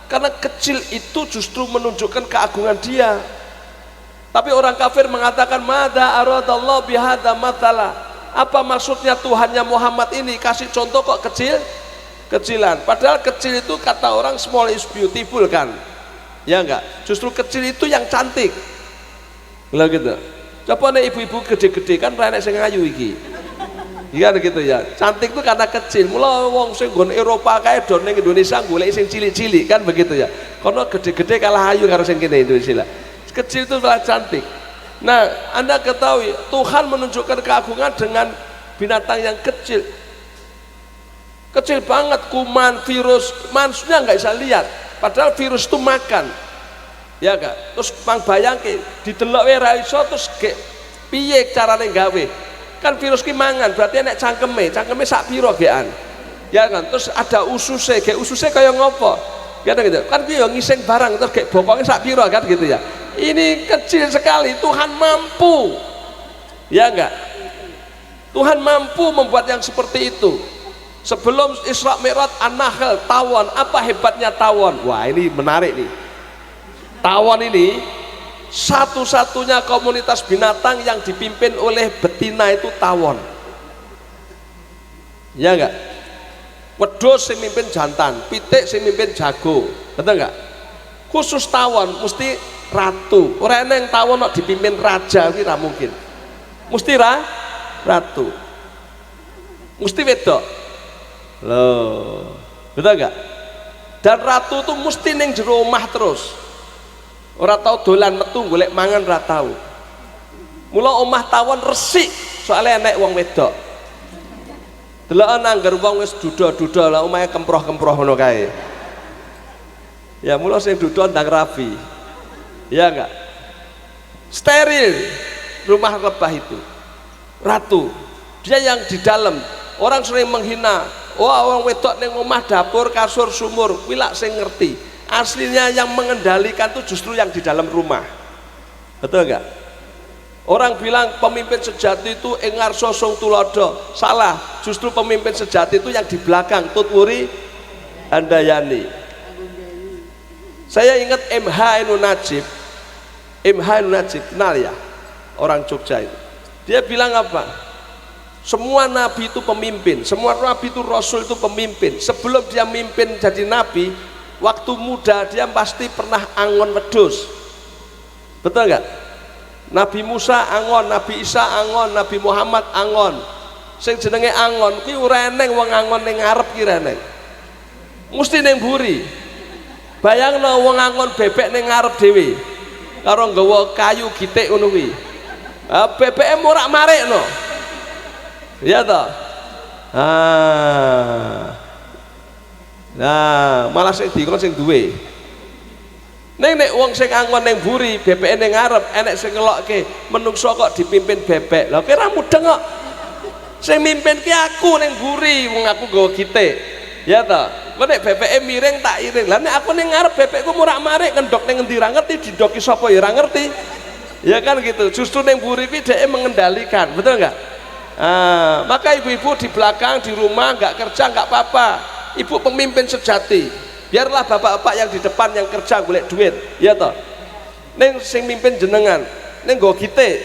Karena kecil itu justru menunjukkan keagungan dia. Tapi orang kafir mengatakan mada aradallahu bihadza mathala. Apa maksudnya Tuhannya Muhammad ini kasih contoh kok kecilan? Padahal kecil itu kata orang small is beautiful kan? Ya enggak? Justru kecil itu yang cantik. Lah gitu. Coba nih ibu-ibu gede-gede kan renek sing ayu iki. Iya gitu ya. Cantik itu karena kecil. Mula wong sing nggon Eropa kae do ning Indonesia golek sing cilik-cilik kan begitu ya. Kono gede-gede kalah ayu karo sing kene Indonesia. Kecil itu malah cantik. Nah, Anda ketahui Tuhan menunjukkan keagungan dengan binatang yang kecil banget, kuman, virus, manusia nggak bisa lihat, padahal virus itu makan, ya enggak? Terus pang bayangke didelok wae ra iso, terus piye carane gawe? Kan virus ki mangan, berarti nek cangkeme sak piro gean, ya kan? Terus ada ususe kaya ngopo? Kan piye yo ngising barang terus gek bokonge sak piro kan gitu ya. Ini kecil sekali, Tuhan mampu, ya enggak? Tuhan mampu membuat yang seperti itu. Sebelum Isra Mi'raj An-Nahl, tawon. Apa hebatnya tawon? Wah, ini menarik nih. Tawon ini satu-satunya komunitas binatang yang dipimpin oleh betina itu tawon, ya enggak? Wedhus sing mimpin jantan, pitik sing mimpin jago, betul enggak? Khusus tawon mesti ratu. Ora eneng tawon kok dipimpin raja iki ra mungkin. Mesti ratu. Mesti wedok. Loh, betul enggak? Dan ratu itu mesti ning jero omah terus. Ora tau dolan metu golek mangan, ora tau. Mula omah tawon resik, soalnya enek wong wedok. Deloken angger wong wis duda-duda lah omahe kemproh-kemproh ngono kae. Ya mula sing duda ndang rapi. Ya enggak? Steril rumah lebah itu. Ratu. Dia yang di dalam. Orang sering menghina. Wah, orang wedok ning omah dapur, kasur, sumur. Kuwi lak sing ngerti. Aslinya yang mengendalikan itu justru yang di dalam rumah. Betul enggak? Orang bilang pemimpin sejati itu engar sosong tulodo. Salah. Justru pemimpin sejati itu yang di belakang. Tutwuri Handayani. Saya ingat MH Ainun Najib, kenal ya? Orang Jogja itu. Dia bilang apa? Semua nabi itu pemimpin, semua nabi itu rasul itu pemimpin. Sebelum dia mimpin jadi nabi, waktu muda dia pasti pernah angon wedhus. Betul enggak? Nabi Musa angon, Nabi Isa angon, Nabi Muhammad angon. Sing jenenge angon kuwi ora eneng wong angon ning ngarep ki eneng. Mesti ning mburi. Bayangno wong angon bebek ning ngarep dhewe. Karo nggawa kayu gitik ngono kuwi. BBM ora marikno. Iya toh? Nah, malah sing dikon sing duwe. Nek wong sing angon ning mburi, bebeke ning ngarep, enek sing ngelokke, menungso kok dipimpin bebek. Lha kira mudeng kok. Sing mimpin ki aku ning mburi, wong aku nggawa gitik. Ya toh? Nek bebeke miring tak iring. Lah nek aku ning ngarep bebekku murak-marik ngendok ning endi ra ngerti, didoki sapa ya ra ngerti. Ya kan gitu. Justru ning mburi ki dhek mengendalikan, betul enggak? Maka ibu-ibu di belakang di rumah enggak kerja enggak apa-apa. Ibu pemimpin sejati. Biarlah bapak-bapak yang di depan yang kerja golek duit, ya toh. Ning sing mimpin jenengan, ning nggo gitik.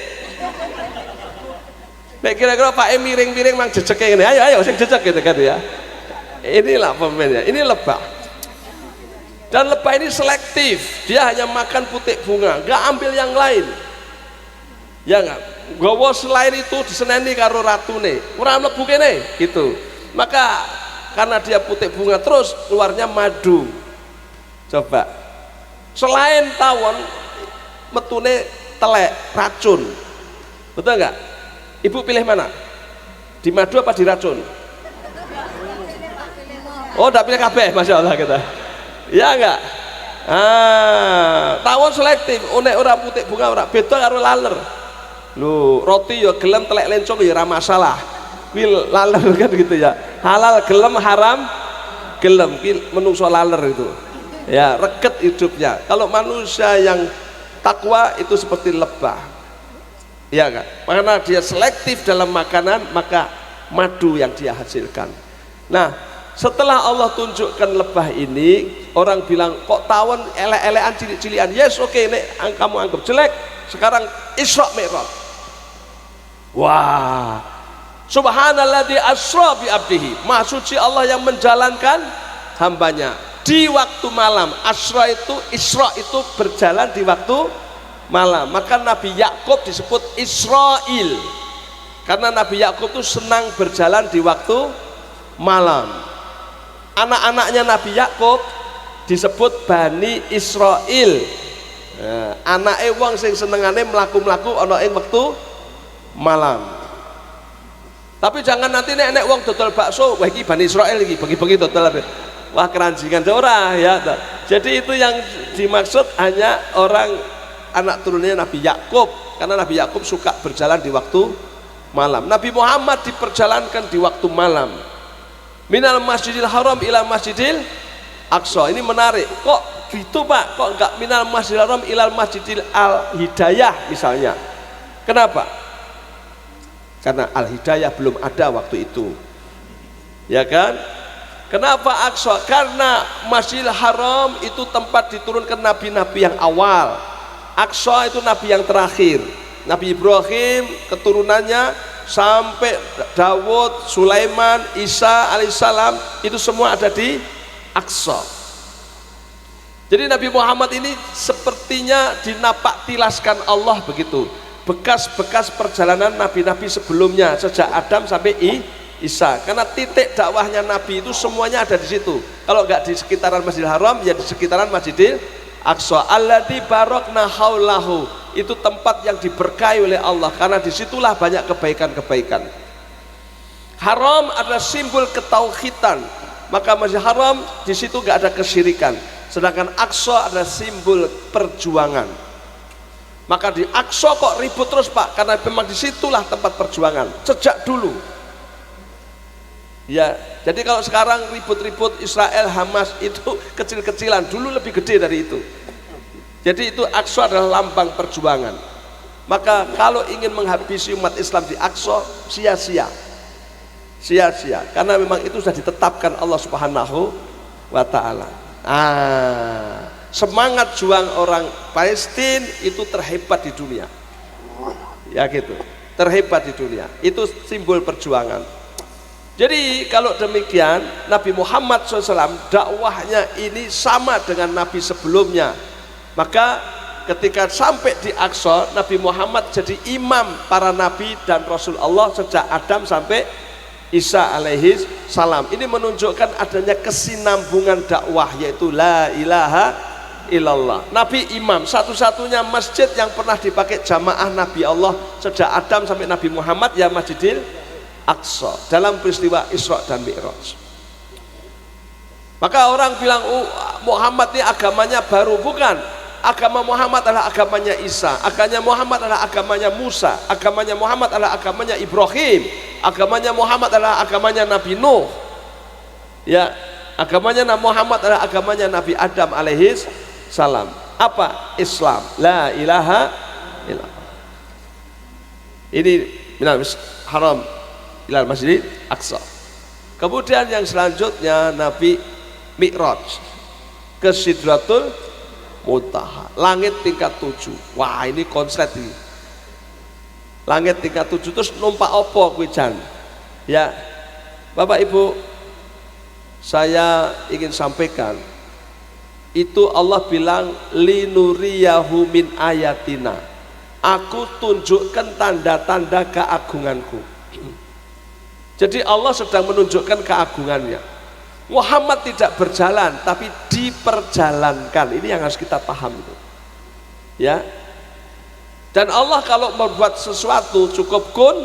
Nek kira-kira Pak miring-miring mang jejeke ngene. Ayo sing jejek gitu kan ya. Inilah pemimpinnya, ini lebah. Dan lebah ini selektif, dia hanya makan putik bunga, nggak ambil yang lain. Ya nggak, gawa selain itu diseneni karo ratune, ora mlebu kene gitu. Maka karena dia putik bunga terus keluarnya madu. Coba, selain tawon, metune telek, racun. Betul nggak? Ibu pilih mana? Di madu apa di racun? Oh, udah pilih kabeh, masya Allah kita. Ya enggak? Tawon selektif, unek ora putih bunga ora beda karo laler. Lho, roti ya gelem telek lencong ya ora masalah. Kuwi laler kan gitu ya. Halal gelem, haram gelem. Kuwi menungso laler itu. Ya, reket hidupnya. Kalau manusia yang takwa itu seperti lebah. Ya kan? Karena dia selektif dalam makanan, maka madu yang dia hasilkan. Nah, setelah Allah tunjukkan lebah ini, orang bilang kok tawon elek-elekan cilik-cilikan. Yes, oke, nek kamu anggap jelek, sekarang Isra Mi'raj. Wah, subhanalladzi asra bi abdihi. Maha suci Allah yang menjalankan hambanya di waktu malam. Asra itu, Isra itu berjalan di waktu malam. Maka Nabi Yakub disebut Israil karena Nabi Yakub itu senang berjalan di waktu malam. Anak-anaknya Nabi Yakub disebut Bani Israil. Anake wong sing senengane mlaku-mlaku ana ing wektu malam. Tapi jangan nanti nek wong dodol bakso, wah iki Bani Israil iki, bengi-bengi dodol. Wah keranjingan ora ya. Jadi itu yang dimaksud hanya orang anak turunnya Nabi Yakub, karena Nabi Yakub suka berjalan di waktu malam. Nabi Muhammad diperjalankan di waktu malam. Minal Masjidil Haram ila Masjidil Aqsa. Ini menarik. Kok gitu Pak? Kok enggak minal Masjidil Haram ilal Masjidil Al Hidayah misalnya? Kenapa? Karena Al Hidayah belum ada waktu itu. Ya kan? Kenapa Aqsa? Karena Masjidil Haram itu tempat diturunkan nabi-nabi yang awal. Aqsa itu nabi yang terakhir. Nabi Ibrahim keturunannya sampai Dawud, Sulaiman, Isa alaihissalam itu semua ada di Aqsa. Jadi Nabi Muhammad ini sepertinya dinapak tilaskan Allah begitu. Bekas-bekas perjalanan nabi-nabi sebelumnya sejak Adam sampai Isa. Karena titik dakwahnya Nabi itu semuanya ada di situ. Kalau enggak di sekitaran Masjidil Haram ya di sekitaran Masjidil Aqsa. Alladzi barakna haulahu, itu tempat yang diberkahi oleh Allah karena disitulah banyak kebaikan-kebaikan. Haram adalah simbol ketauhidan, maka Masjid Haram di situ nggak ada kesyirikan. Sedangkan Aqsa adalah simbol perjuangan. Maka di Aqsa kok ribut terus Pak? Karena memang disitulah tempat perjuangan sejak dulu. Ya, jadi kalau sekarang ribut-ribut Israel Hamas itu kecil-kecilan, dulu lebih gede dari itu. Jadi itu Aqsa adalah lambang perjuangan. Maka kalau ingin menghabisi umat Islam di Aqsa, sia-sia. Sia-sia, karena memang itu sudah ditetapkan Allah Subhanahu wa taala. Semangat juang orang Palestina itu terhebat di dunia. Ya gitu, terhebat di dunia. Itu simbol perjuangan. Jadi kalau demikian Nabi Muhammad SAW dakwahnya ini sama dengan Nabi sebelumnya. Maka ketika sampai di Aqsa, Nabi Muhammad jadi imam para Nabi dan Rasul Allah sejak Adam sampai Isa alaihi salam. Ini menunjukkan adanya kesinambungan dakwah, yaitu la ilaha illallah. Nabi imam, satu-satunya masjid yang pernah dipakai jamaah Nabi Allah sejak Adam sampai Nabi Muhammad ya Masjidil Aqsa dalam peristiwa Isra dan Mi'raj. Maka orang bilang Muhammad ini agamanya baru. Bukan, agama Muhammad adalah agamanya Isa, agamanya Muhammad adalah agamanya Musa, agamanya Muhammad adalah agamanya Ibrahim, agamanya Muhammad adalah agamanya Nabi Nuh. Ya, agamanya Muhammad adalah agamanya Nabi Adam alaihi salam. Apa? Islam, la ilaha illallah. Ini minal haram ilal Masjidil Aqsa. Kemudian yang selanjutnya Nabi Mi'raj ke Sidratul Muntaha, langit tingkat 7. Wah, ini konslet ini. Langit tingkat 7 terus numpak opo kuwi jan? Ya. Bapak Ibu, saya ingin sampaikan itu Allah bilang linuriyahu min ayatina. Aku tunjukkan tanda-tanda keagunganku. Jadi Allah sedang menunjukkan keagungannya. Muhammad tidak berjalan tapi diperjalankan. Ini yang harus kita paham itu. Ya. Dan Allah kalau membuat sesuatu cukup kun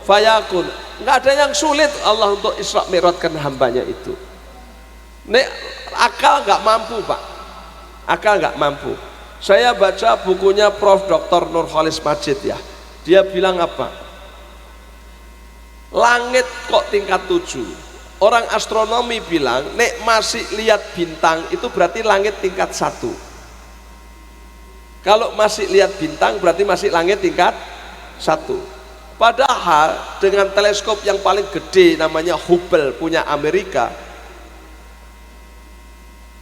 fayakun. Nggak ada yang sulit Allah untuk Isra Mi'rajkan hambanya itu. Nek akal nggak mampu Pak, akal nggak mampu. Saya baca bukunya Prof. Dr. Nurholis Majid ya, dia bilang apa? Langit kok tingkat 7. Orang astronomi bilang nek masih lihat bintang itu berarti langit tingkat 1. Kalau masih lihat bintang berarti masih langit tingkat 1. Padahal dengan teleskop yang paling gede namanya Hubble punya Amerika,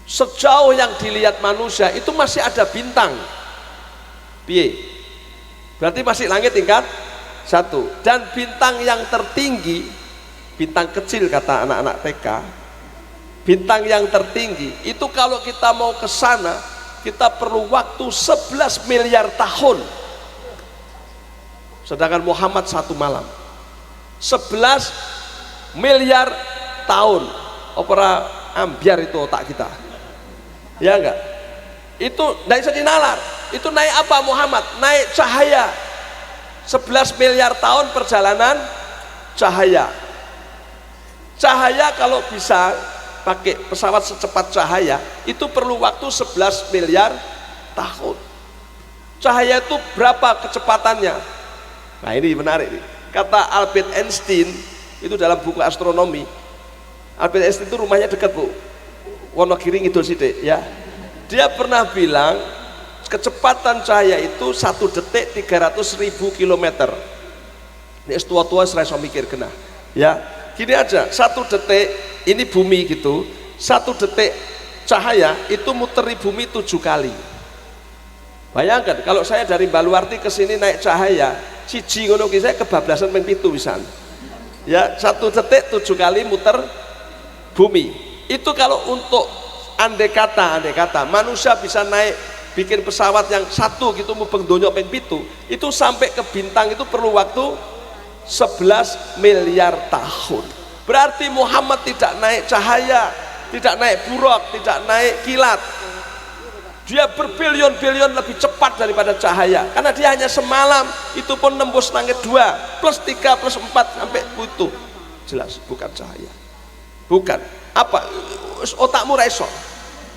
sejauh yang dilihat manusia itu masih ada bintang. Piye? Berarti masih langit tingkat 1. Dan bintang yang tertinggi, bintang kecil kata anak-anak TK, bintang yang tertinggi itu kalau kita mau ke sana kita perlu waktu 11 miliar tahun. Sedangkan Muhammad 1 malam. 11 miliar tahun. Opera ambiar itu otak kita. Ya enggak? Itu naik sedinalar. Itu naik apa Muhammad? Naik cahaya. 11 miliar tahun perjalanan cahaya. Cahaya kalau bisa pakai pesawat secepat cahaya itu perlu waktu 11 miliar tahun. Cahaya itu berapa kecepatannya? Nah ini menarik nih. Kata Albert Einstein itu dalam buku astronomi. Albert Einstein itu rumahnya dekat Bu, Wonogiri ngidul sithik ya. Dia pernah bilang kecepatan cahaya itu 1 detik 300.000 kilometer. Ini tua-tua saya mikir kena ya. Gini aja, 1 detik ini bumi gitu, 1 detik cahaya itu muteri bumi 7 kali. Bayangkan kalau saya dari Baluarti ke sini naik cahaya, siji ngono ki saya kebablasan ping 7 pisan. Ya, 1 detik 7 kali muter bumi. Itu kalau untuk andai kata manusia bisa naik bikin pesawat yang 1 gitu mubeng donya ping 7, itu sampai ke bintang itu perlu waktu 11 miliar tahun. Berarti Muhammad tidak naik cahaya, tidak naik buruk, tidak naik kilat. Dia berbilion-bilion lebih cepat daripada cahaya. Karena dia hanya semalam itu pun nembus langit 2 plus 3 plus 4 sampai itu. Jelas bukan cahaya. Bukan. Apa? Otakmu raiso.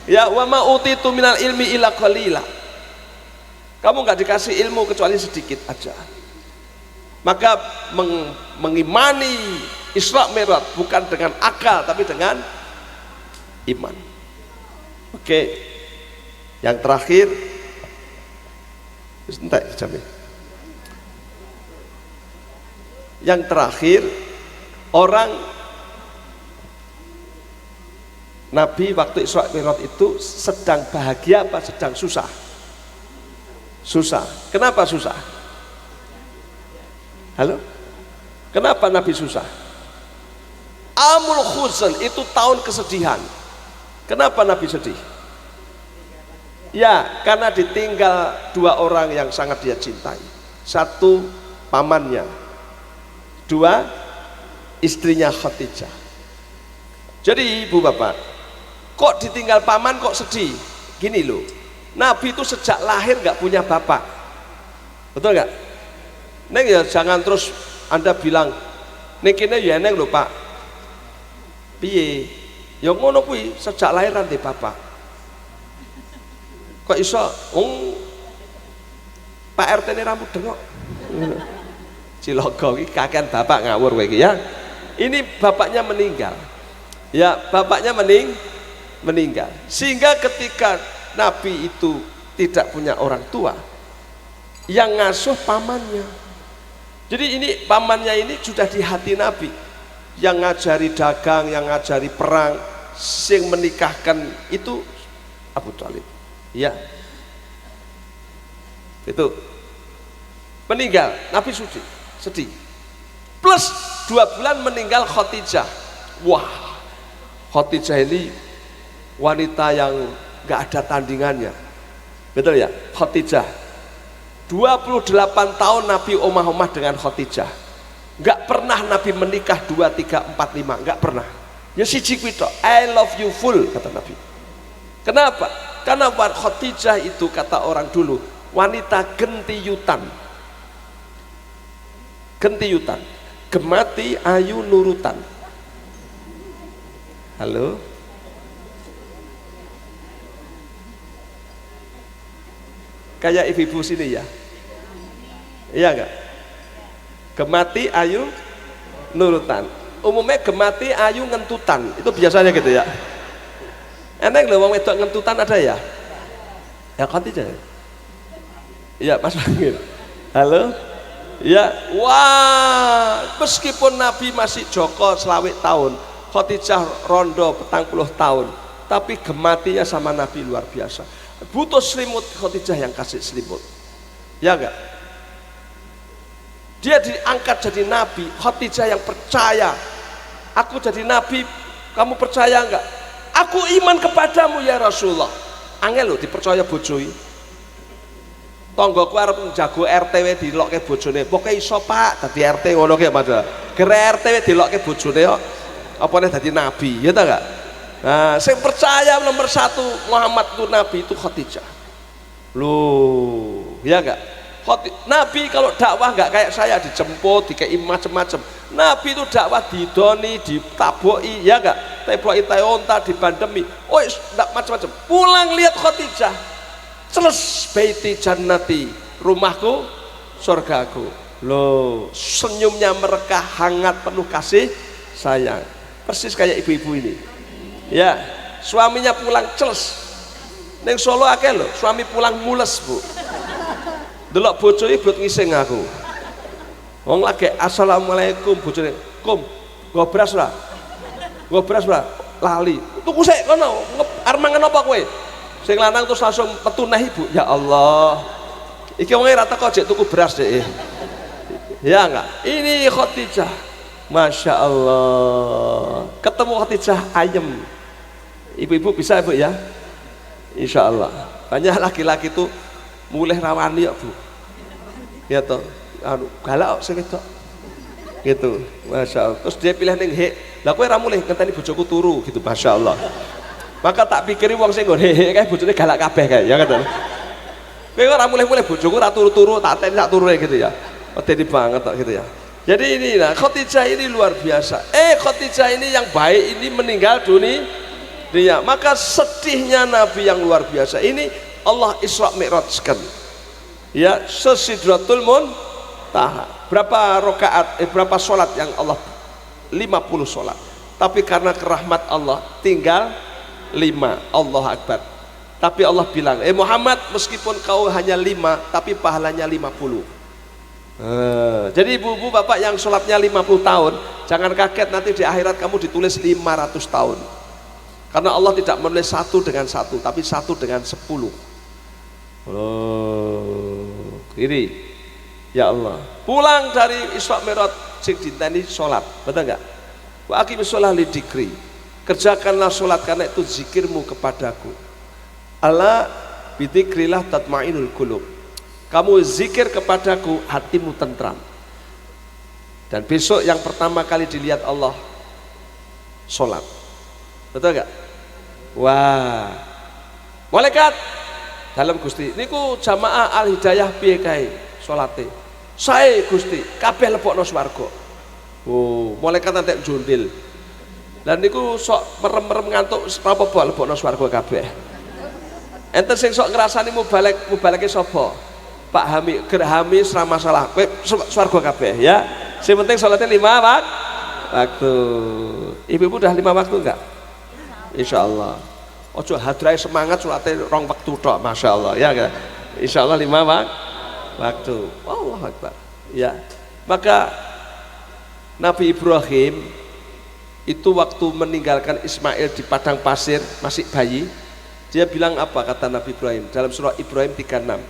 Ya wa ma utitu minal ilmi illa qalila. Kamu nggak dikasih ilmu kecuali sedikit aja. Maka mengimani Isra Mi'raj bukan dengan akal tapi dengan iman. Oke. Yang terakhir entek jamnya. Yang terakhir orang Nabi waktu Isra Mi'raj itu sedang bahagia apa sedang susah? Susah. Kenapa susah? Halo? Kenapa Nabi susah? Amul Khuzn itu tahun kesedihan. Kenapa Nabi sedih? Ya, karena ditinggal 2 orang yang sangat dia cintai. 1 pamannya, 2 istrinya Khadijah. Jadi ibu bapak, kok ditinggal paman kok sedih? Gini loh, Nabi itu sejak lahir nggak punya bapak, betul nggak? Neng ya jangan terus Anda bilang neng kene ya neng lho Pak. Piye? Ya ngono kuwi sejak lahir nanti bapak. Kok iso Pak RT ini rambut dengok. Cilogo iki kakean bapak ngawur kowe iki ya. Ini bapaknya meninggal. Ya, bapaknya meninggal. Sehingga ketika Nabi itu tidak punya orang tua, yang ngasuh pamannya. Jadi ini pamannya ini sudah di hati Nabi, yang ngajari dagang, yang ngajari perang, yang menikahkan itu Abu Thalib. Ya, itu meninggal, Nabi sedih. Plus 2 bulan meninggal Khadijah. Wah, Khadijah ini wanita yang nggak ada tandingannya, betul ya? Khadijah 28 tahun Nabi omah-omah dengan Khadijah. Nggak pernah Nabi menikah 2, 3, 4, 5, nggak pernah. Ya siji kuwi tok, I love you full kata Nabi. Kenapa? Karena Khadijah itu kata orang dulu wanita gentiyutan. Gentiyutan, gemati ayu nurutan. Halo? Kayak ibu-ibu sini ya? Iya enggak? Gemati ayu nurutan. Umumnya gemati ayu ngentutan, itu biasanya gitu ya. Enak loh wong wedok ngentutan ada ya? Ya kan tidak? Iya Mas Bangir. Halo? Ya, wah, meskipun Nabi masih Joko selawik tahun, Khadijah rondo 40 tahun, tapi gematinya sama Nabi luar biasa. Butuh selimut, Khadijah yang kasih selimut. Ya enggak? Dia diangkat jadi Nabi, Khadijah yang percaya. Aku jadi Nabi, kamu percaya enggak? Aku iman kepadamu ya Rasulullah. Angel loh dipercaya bojoi. Tonggoku arep jago RTW dilokke bojone. Pokoke iso Pak dadi RT ngono ki padha. Kere RTW dilokke bojone kok apane dadi nabi, ya ta enggak? Nah, sing percaya nomor 1 Muhammad itu nabi itu Khadijah. Loh, ya enggak? Nabi kalau dakwah enggak kayak saya dijemput, dikei macam-macam. Nabi itu dakwah didoni, ditaboki, ya enggak? Teboki tayonta, dibandemi. Oh, enggak macam-macam. Pulang lihat Khadijah. Celes baiti jannati, rumahku surgaku. Loh, senyumnya mereka hangat penuh kasih sayang. Persis kayak ibu-ibu ini. Ya, suaminya pulang celes. Neng Solo akeh lho, suami pulang mules, Bu. Delok bojone buat ngising aku. Wong lagi assalamualaikum bojone. Kum, nggo beras ora? Nggo beras ora? Lali. Tuku sik kono, arep mangan apa kowe? Sing lanang terus langsung metu neh ibu. Ya Allah, iki wong ora teko jek tuku beras deh. Ya enggak? Ini Khadijah, Masya Allah. Ketemu Khadijah ayem. Ibu-ibu bisa ibu ya? Insya Allah. Banyak laki-laki tuh mulai rawani ya Bu. Ya toh, anu galak sing wedok. Gitu, Masya Allah. Terus dia pilih ning hek. Lah kowe ra mulih ngenteni bojoku turu gitu, Masya Allah. Maka tak pikiri wong sing nggon hehe kae bojone galak kabeh kae ya kan. Kowe ora mulih-mulih bojoku ora turu-turu tak teni sak turune gitu ya. Medeni banget kok gitu ya. Jadi ini nah Khadijah ini luar biasa. Khadijah ini yang baik ini meninggal dunia. Maka sedihnya Nabi yang luar biasa. Ini Allah Isra Mi'rajkan. Ya, sesidratul muntaha. Berapa rakaat berapa salat yang Allah 50 salat. Tapi karena kerahmat Allah tinggal 5, Allah Akbar. Tapi Allah bilang, Muhammad meskipun kau hanya 5 tapi pahalanya 50. Jadi ibu-ibu bapak yang sholatnya 50 tahun jangan kaget nanti di akhirat kamu ditulis 500 tahun. Karena Allah tidak menulis 1 dengan 1 tapi 1 dengan 10. Ini ya Allah. Pulang dari Isra Mi'raj sing diteni sholat, betul enggak? Wa aqimis sholah li dzikri. Kerjakanlah sholat karena itu zikirmu kepadaku. Ala bidzikrillah tatmainul qulub. Kamu zikir kepadaku hatimu tentram. Dan besok yang pertama kali dilihat Allah sholat, betul enggak? Wah, malaikat dalam Gusti niku jamaah al hidayah piye kae sholate? Sae Gusti, kabeh lebokno swarga. Oh, malaikat nanti jundil. Dan niku sok merem-merem ngantuk apa-apa lebokno swarga kabeh. Enten sing sok ngrasani mubaleke sapa? Pak Hami, Gerhami ora masalah. Kowe swarga kabeh ya. Sing penting salatnya 5 waktu. Ibu-ibu udah 5 waktu enggak? Insyaallah. Ojo hadrai semangat salatnya 2 waktu tok, masyaallah ya. Insyaallah 5 waktu. Allah Akbar. Ya. Maka Nabi Ibrahim itu waktu meninggalkan Ismail di padang pasir masih bayi, dia bilang apa kata Nabi Ibrahim dalam surah Ibrahim 36,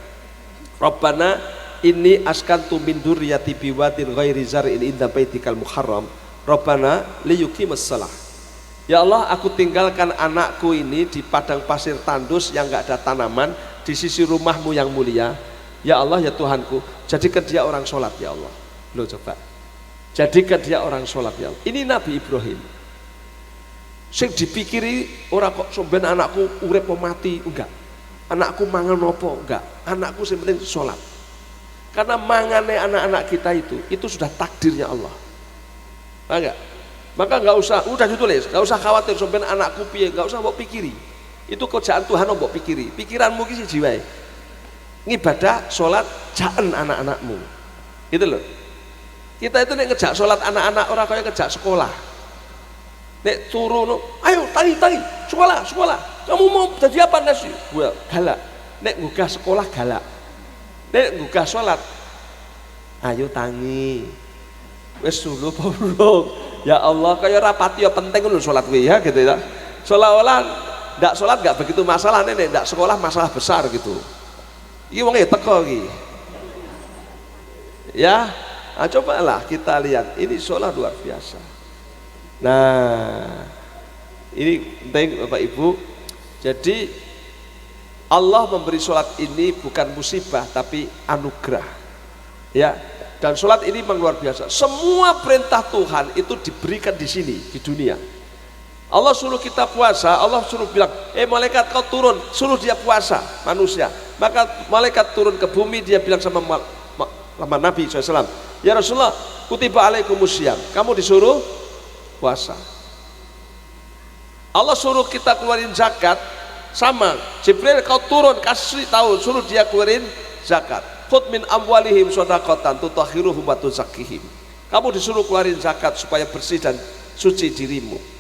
Rabbana inni askantu min dzurriyyati biwadin ghairi zar'in inda baitikal muharram Rabbana liyuqimus shalah. Ya Allah, aku tinggalkan anakku ini di padang pasir tandus yang enggak ada tanaman di sisi rumahmu yang mulia. Ya Allah, ya Tuhanku, jadikan dia orang sholat ya Allah. Loh coba, jadikan dia orang sholat ya Allah. Ini Nabi Ibrahim. Sing dipikiri ora kok somben anakku urip mau mati, enggak. anakku mangan nopo, enggak. Anakku yang penting sholat. Karena mangane anak-anak kita itu sudah takdirnya Allah. Enggak? Maka enggak usah, udah ditulis, enggak usah khawatir sampean anakku piye, enggak usah mbok pikiri. Itu kerjaan Tuhan mbok pikiri. Pikiranmu ki siji wae. Ngibadah, sholat, jaan anak-anakmu. Gitu loh. Kita itu nek ngejak sholat anak-anak orang kaya ngejak sekolah. Nek turu, ayo tari, sekolah. Kamu mau jadi apa nasi? Gua galak. Nek nggugah sekolah galak. Nek nggugah sholat, ayo tangi. Wes dulu burung. Ya Allah, kaya rapati ya penting lho sholat kuwi ya gitu ya. Seolah-olah ndak sholat nggak begitu masalah, nek ndak sekolah masalah besar gitu. Iki wong teko iki. Ya, nah, cobalah kita lihat ini sholat luar biasa. Nah, ini penting Bapak Ibu. Jadi Allah memberi sholat ini bukan musibah tapi anugerah. Ya, dan sholat ini memang luar biasa. Semua perintah Tuhan itu diberikan di sini di dunia. Allah suruh kita puasa, Allah suruh bilang, malaikat kau turun, suruh dia puasa manusia. Maka malaikat turun ke bumi, dia bilang sama Nabi SAW, ya Rasulullah, kutiba alaikumusiyam, kamu disuruh puasa. Allah suruh kita keluarin zakat, sama Jibril kau turun kasih tahu, suruh dia keluarin zakat. Khudh min amwalihim shadaqatan tutahhiruhum wa tuzakkihim. Kamu disuruh keluarin zakat supaya bersih dan suci dirimu.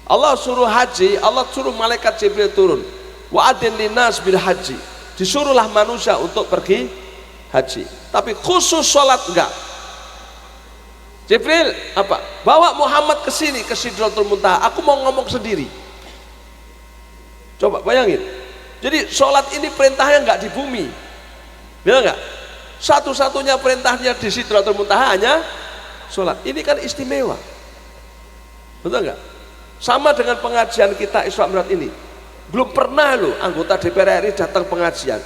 Allah suruh haji, Allah suruh malaikat Jibril turun. Wa adin linnas bil haji. Disuruhlah manusia untuk pergi haji. Tapi khusus sholat enggak. Jibril apa? Bawa Muhammad ke sini, ke Sidratul Muntaha. Aku mau ngomong sendiri. Coba bayangin. Jadi sholat ini perintahnya enggak di bumi. Benar enggak? Satu-satunya perintahnya di Sidratul Muntaha hanya sholat. Ini kan istimewa. Betul enggak? Sama dengan pengajian kita Isra Mi'raj ini. Belum pernah loh anggota DPR RI datang pengajian.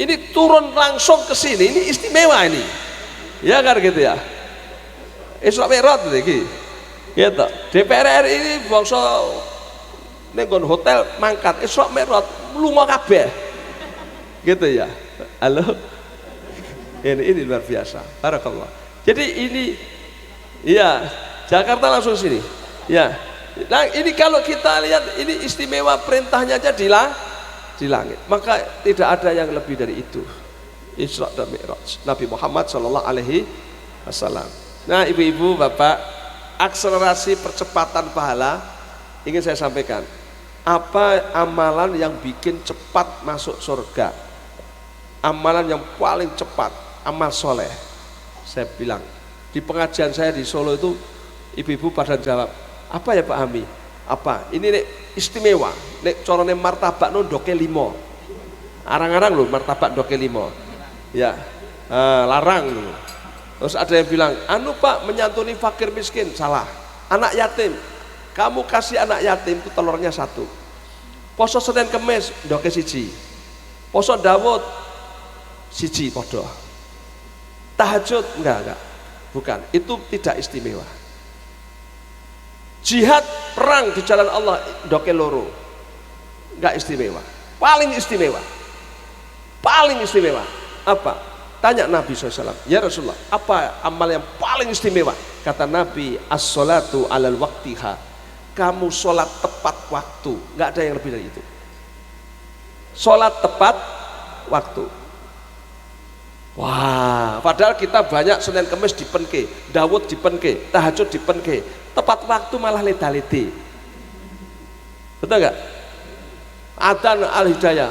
Ini turun langsung ke sini, ini istimewa ini. Ya kan gitu ya. Isra Mi'raj iki. Gitu. DPR RI ini bangsa ning hotel mangkat Isra Mi'raj lunga kabeh. Gitu ya. Halo. Ini luar biasa. Barakallah. Jadi ini ya, Jakarta langsung sini. Ya. Nah, ini kalau kita lihat ini istimewa perintahnya aja di langit. Maka tidak ada yang lebih dari itu. Isra dan Mi'raj Nabi Muhammad sallallahu alaihi wasallam. Nah, ibu-ibu, bapak, akselerasi percepatan pahala ingin saya sampaikan. Apa amalan yang bikin cepat masuk surga? Amalan yang paling cepat, amal soleh. Saya bilang di pengajian saya di Solo itu, ibu-ibu pada jawab, apa ya Pak Ami? Apa? Ini nek istimewa. Nek corone martabak no doke 5. Arang-arang loh martabak doke 5. Ya, larang loh. Terus ada yang bilang, anu Pak, menyantuni fakir miskin. Salah. Anak yatim, kamu kasih anak yatim itu telurnya 1. Poso Senin Kemis doke 1. Poso Dawud 1 podo. Tahajud enggak. Bukan, itu tidak istimewa. Jihad perang di jalan Allah doke 2. Enggak istimewa. Paling istimewa apa? Tanya Nabi SAW, ya Rasulullah, apa amal yang paling istimewa? Kata Nabi, as-sholatu alal waktiha. Kamu sholat tepat waktu. Enggak ada yang lebih dari itu. Sholat tepat waktu. Wah, padahal kita banyak Senin Kemis dipenke, Dawud dipenke, tahajud dipenke, tepat waktu malah leda-lede. Betul enggak? Adzan al-hidayah,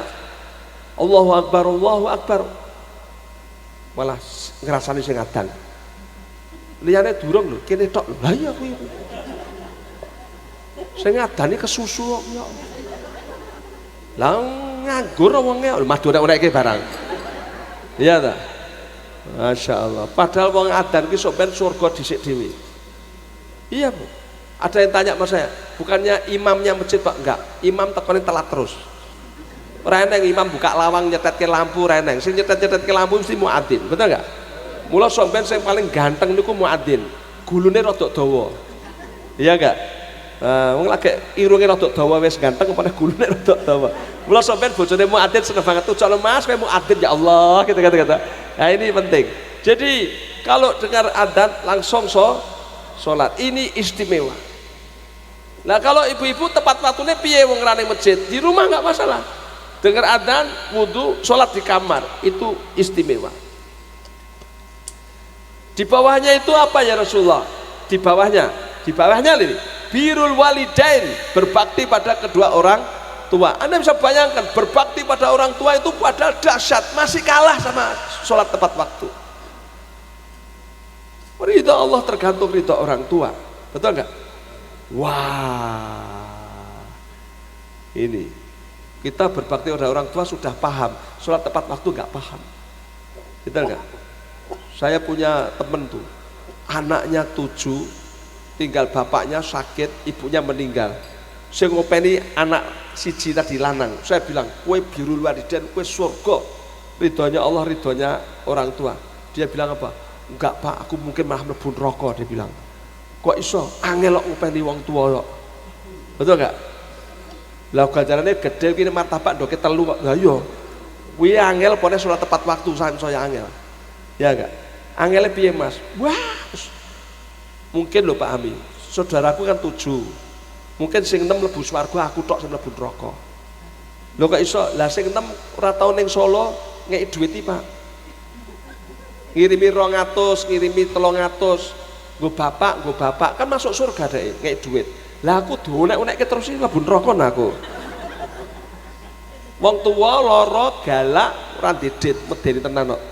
Allahu Akbar, malah ngerasani sing adzan. Liyane durung lho, kene tok lho. Lah iya kuwi. Sing adane kesusu kok ya. Lah nganggur wonge madu nek barang. Iya ta? Masya Allah. Padahal wong adzan ki sok ben surga dhisik dhewe. Iya Bu. Ada yang tanya sama saya, bukannya imamnya masjid Pak? Enggak, imam tekone telat terus. Reneng imam buka lawang nyetetke lampu reneng. Sing nyetet-nyetetke lampu mesti muadzin, betul enggak? Mula sok ben sing paling ganteng niku muadzin. Gulune rada dawa. Iya enggak? Wong lagi irunge rada dawa wis ganteng apa nek gulune rada dawa. Mula sampean bojone muadzin seneng banget tuh calon Mas kowe muadzin ya Allah gitu kata. Nah ini penting. Jadi kalau dengar adzan langsung sholat ini istimewa. Nah kalau ibu-ibu tepat waktunya piye wong rane masjid di rumah nggak masalah. Dengar adzan wudu sholat di kamar itu istimewa. Di bawahnya itu apa ya Rasulullah? Di bawahnya ini birrul walidain, berbakti pada kedua orang tua. Anda bisa bayangkan berbakti pada orang tua itu padahal dahsyat, masih kalah sama sholat tepat waktu. Ridha Allah tergantung ridha orang tua, betul nggak? Wah, ini kita berbakti pada orang tua sudah paham, sholat tepat waktu nggak paham, betul nggak? Saya punya temen tuh, anaknya 7, tinggal bapaknya sakit, ibunya meninggal. Saya ngopeni anak siji tadi lanang. Saya bilang, kue birrul walidain, kue surga. Ridhonya Allah, ridhonya orang tua. Dia bilang apa? Enggak Pak, aku mungkin malah mlebu neraka. Dia bilang, kok iso? Angel kok ngopeni wong tua kok. Betul enggak? Lah ganjarane gede iki martabak ndoke telu kok. Lah iya. Kuwi angel pone sholat tepat waktu saya angel. Ya enggak? Angele piye Mas? Wah. Mungkin lho Pak Ami, saudaraku kan 7. Mungkin sing 6 mlebu swarga, aku tok sing mlebu neraka. Lho kok iso? Lah sing 6 ora tau ning Solo ngeki dhuwit iki, Pak. Ngirimi 200, ngirimi 300. Nggo bapak kan masuk surga dhek ngeki dhuwit. Lah aku donek-onekke terus iki mlebu neraka aku. Wong tuwa lara galak ora ndedit medeni tenan kok.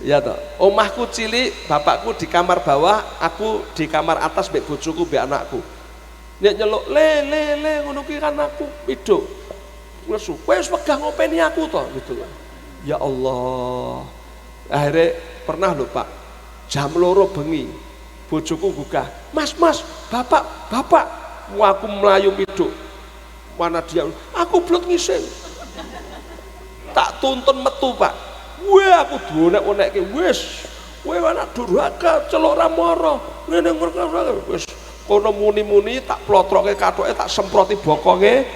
Ya toh, omahku cilik, bapakku di kamar bawah, aku di kamar atas mbek bojoku mbek anakku. Nek nyeluk le ngono ki kan aku piduk. Nesu, kowe wis wegah ngopeni aku toh gitu. Ya Allah. Akhirnya pernah lho Pak, jam 2 bengi bojoku gugah, Mas, bapak, wah aku melayu piduk. Mana dia? Aku blut ngising. Tak tuntun metu Pak. Wah aku donek-onekke wis kowe anak durhaka celuk ra mara ngene wis kono muni-muni tak plotroke kathoke tak semproti bokonge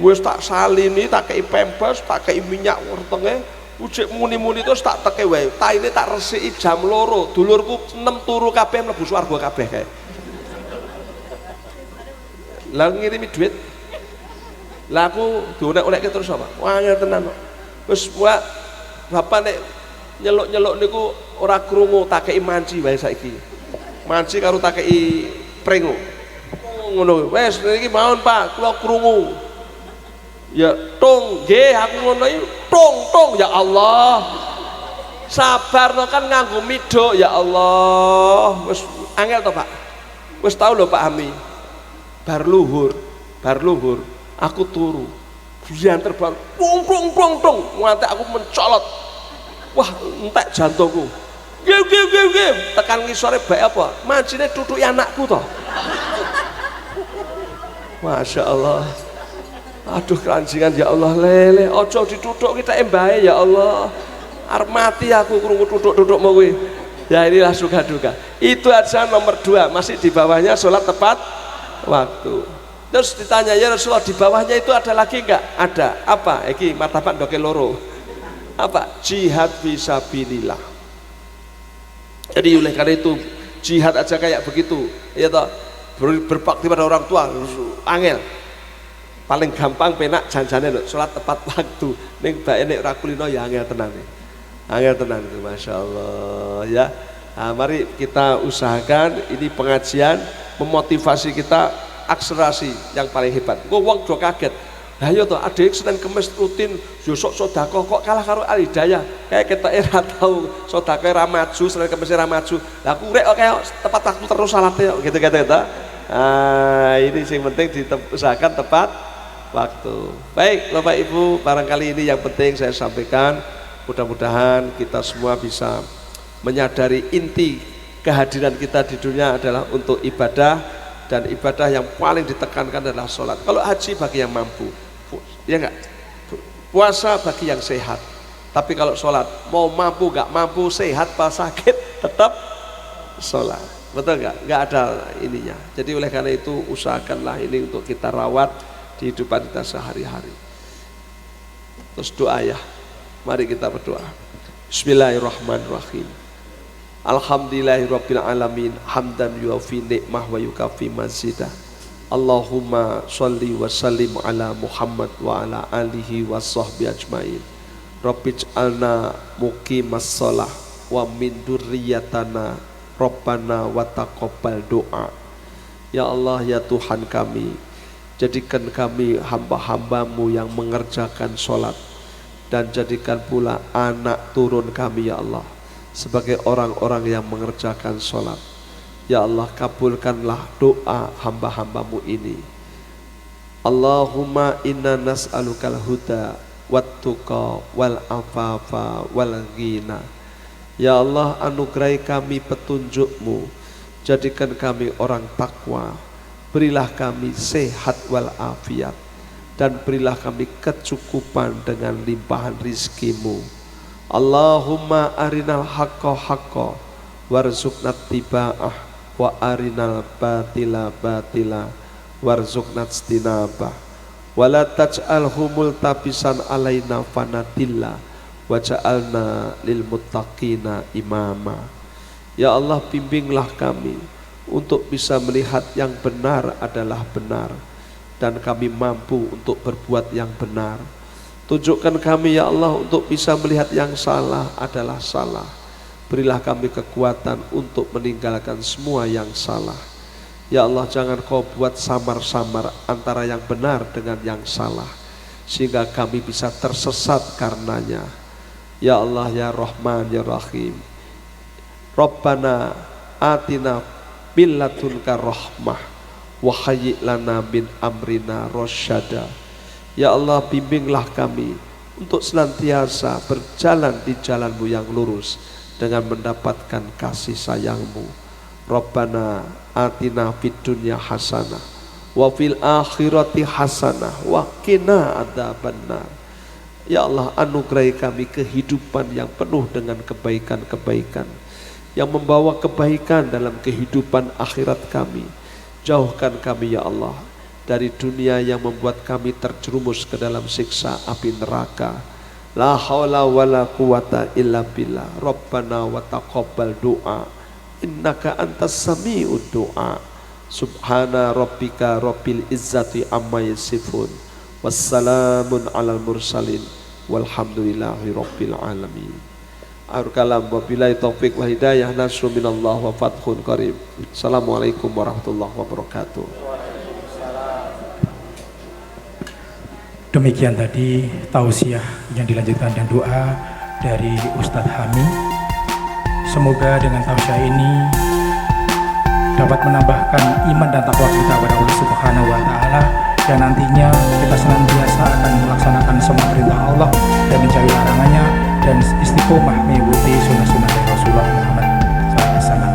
wis tak salini tak kei pempes tak kei minyak wetenge ujek muni-muni terus tak teke wae taine tak resiki jam 2 dulurku 6 turu kabeh mlebu swarga kabeh kae lah ngirimi duit lah aku donek-onekke terus apa wah tenan kok wis bapak nek nyeluk-nyeluk niku ora krungu tak kei manci wae saiki. Manci karo tak kei pring. Ngono wis niki mawon Pak, kula krungu. Ya tung nggih aku ngono iki tung ya Allah. Sabarno kan nganggo midho ya Allah. Wis angel to Pak. Wis tau lho Pak Ami. Bar luhur aku turu. Biar terbang, tung, ngantek aku mencolot. Wah, entek jantungku. Gim. Tekan ngisore bae apa? Majine tutuki anakku toh. Masya Allah. Aduh keranjingan ya Allah lele. Ojo ditutuk kita embahe ya Allah. Arep mati aku krungu tutuk mau kuwi. Ya inilah suka duka. Itu aja nomor 2, masih di bawahnya sholat tepat waktu. Terus ditanya ya Rasulullah di bawahnya itu ada lagi enggak? Ada. Apa? Iki martabat ndoke loro. Apa? Jihad fisabilillah. Jadi oleh karena itu jihad aja kayak begitu. Ya toh, berbakti pada orang tua angel. Paling gampang penak janjane lho, salat tepat waktu. Ning bae nek ora kulino ya angel tenan. Angel tenan itu masyaallah ya. Nah, mari kita usahakan ini pengajian memotivasi kita akselerasi yang paling hebat. Kok wong do kaget. Lah yo to, adek Senin Kamis rutin yo sok sedekah kok kalah karo Al Hidayah. Kayak ketoke ra tau sedekah ra maju, Senin Kamis ra maju. Lah aku rek kok kayak tepat waktu terus salate gitu-gitu ta. Ini yang penting diusahakan tepat waktu. Baik, Bapak Ibu, barangkali ini yang penting saya sampaikan. Mudah-mudahan kita semua bisa menyadari inti kehadiran kita di dunia adalah untuk ibadah, dan ibadah yang paling ditekankan adalah sholat. Kalau haji bagi yang mampu, ya enggak? Puasa bagi yang sehat. Tapi kalau sholat, mau mampu gak mampu, sehat pas sakit, tetap sholat. betul nggak? Nggak ada ininya. Jadi oleh karena itu usahakanlah ini untuk kita rawat di kehidupan kita sehari-hari. Terus doa ya, mari kita berdoa. Bismillahirrahmanirrahim. Alhamdulillahirabbil alamin, hamdan yuafi ni'mah wa yukafi mazidah. Allahumma sholli wa sallim ala Muhammad wa ala alihi wa sahbihi ajmain. Rabbij'alna muqimas shalah wa min dzurriyyatana Rabbana wa taqabbal doa. Ya Allah, ya Tuhan kami, jadikan kami hamba-hambamu yang mengerjakan sholat, dan jadikan pula anak turun kami ya Allah sebagai orang-orang yang mengerjakan sholat. Ya Allah, kabulkanlah doa hamba-hambamu ini. Allahumma inna nas'alukal huda wat tuqa wal afafa wal ghina. Ya Allah, anugerahi kami petunjuk-Mu, jadikan kami orang takwa, berilah kami sehat wal afiat, dan berilah kami kecukupan dengan limpahan rizki-Mu. Allahumma arinal haqqa haqqa warzuqna tiba'ah wa arinal batila batila warzuqna istinabah wala taj'alhu multabisan alaina fanadilla waja'alna lil muttaqina imama. Ya Allah, bimbinglah kami untuk bisa melihat yang benar adalah benar, dan kami mampu untuk berbuat yang benar. Tunjukkan kami ya Allah untuk bisa melihat yang salah adalah salah. Berilah kami kekuatan untuk meninggalkan semua yang salah. Ya Allah, jangan Kau buat samar-samar antara yang benar dengan yang salah, sehingga kami bisa tersesat karenanya. Ya Allah, ya Rahman, ya Rahim. Rabbana atina min ladunka rahmah wa hayyi' lana min amrina rasyada. Ya Allah, bimbinglah kami untuk senantiasa berjalan di jalan-Mu yang lurus dengan mendapatkan kasih sayang-Mu. Rabbana atina fid dunya hasanah wa fil akhirati hasanah wa qina adzabannar. Ya Allah, anugerahi kami kehidupan yang penuh dengan kebaikan-kebaikan, yang membawa kebaikan dalam kehidupan akhirat kami. Jauhkan kami ya Allah dari dunia yang membuat kami terjerumus ke dalam siksa api neraka. La haula wala quwata illa billah. Rabbana wa taqabbal doa, innaka antas sami'ud doa. Subhana rabbika rabbil izzati amma yasifun, wassalamun alal mursalin, walhamdulillahi rabbil alamin. Akhir kalam, wabillahi taufiq wa hidayah, nasru minallah wa fathun qarib. Assalamualaikum warahmatullahi wabarakatuh. Demikian tadi tausiah yang dilanjutkan dengan doa dari Ustadz Hami. Semoga dengan tausiah ini dapat menambahkan iman dan takwa kita kepada Allah Subhanahu wa Ta'ala, dan nantinya kita senantiasa akan melaksanakan semua perintah Allah dan menjauhi larangannya, dan istiqomah mengikuti sunnah-sunnah dari Rasulullah Muhammad SAW.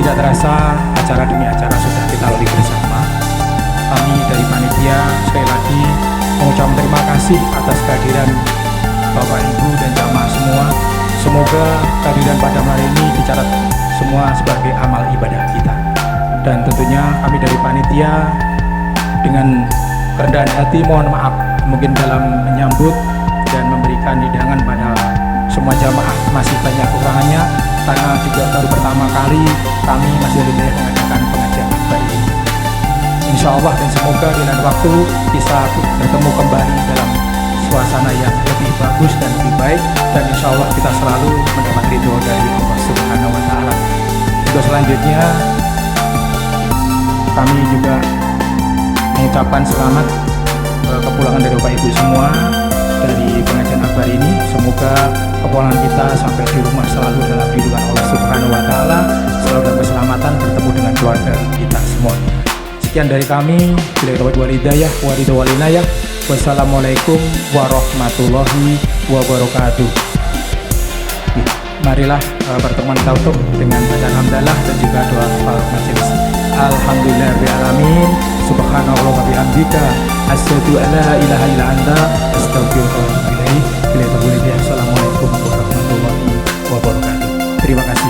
Tidak terasa acara demi acara sudah kita lalui bersama. Kami dari panitia sekali lagi mengucapkan terima kasih atas kehadiran Bapak Ibu dan jamaah semua. Semoga kehadiran pada hari ini dicatat semua sebagai amal ibadah kita. Dan tentunya kami dari panitia dengan kerendahan hati mohon maaf mungkin dalam menyambut dan memberikan hidangan pada semua jamaah masih banyak kekurangannya, karena juga baru pertama kali kami masih lebih mengadakan pengajian akbar ini. Insya Allah, dan semoga di lain waktu bisa bertemu kembali dalam suasana yang lebih bagus dan lebih baik, dan insya Allah kita selalu mendapat ridho dari Allah Subhanahu wa Ta'ala. Juga selanjutnya kami juga mengucapkan selamat kepulangan dari Bapak Ibu semua dari pengajian akbar ini. Semoga kepulangan kita sampai di rumah selalu dalam lindungan Allah Subhanahu wa Ta'ala, selalu dalam keselamatan, bertemu dengan keluarga kita semua. Sekian dari kami, bila taufiq wal hidayah wa ridho wal inayah. Wassalamualaikum warahmatullahi wabarakatuh. Marilah pertemuan kita tutup dengan bacaan hamdalah dan juga doa kafaratul majelis. Alhamdulillahirabbil alamin. Subhanallah wa bihamdika, asyhadu an la ilaha illa anta, astaghfiruka wa atubu ilaik. Assalamualaikum warahmatullahi wabarakatuh. Terima kasih.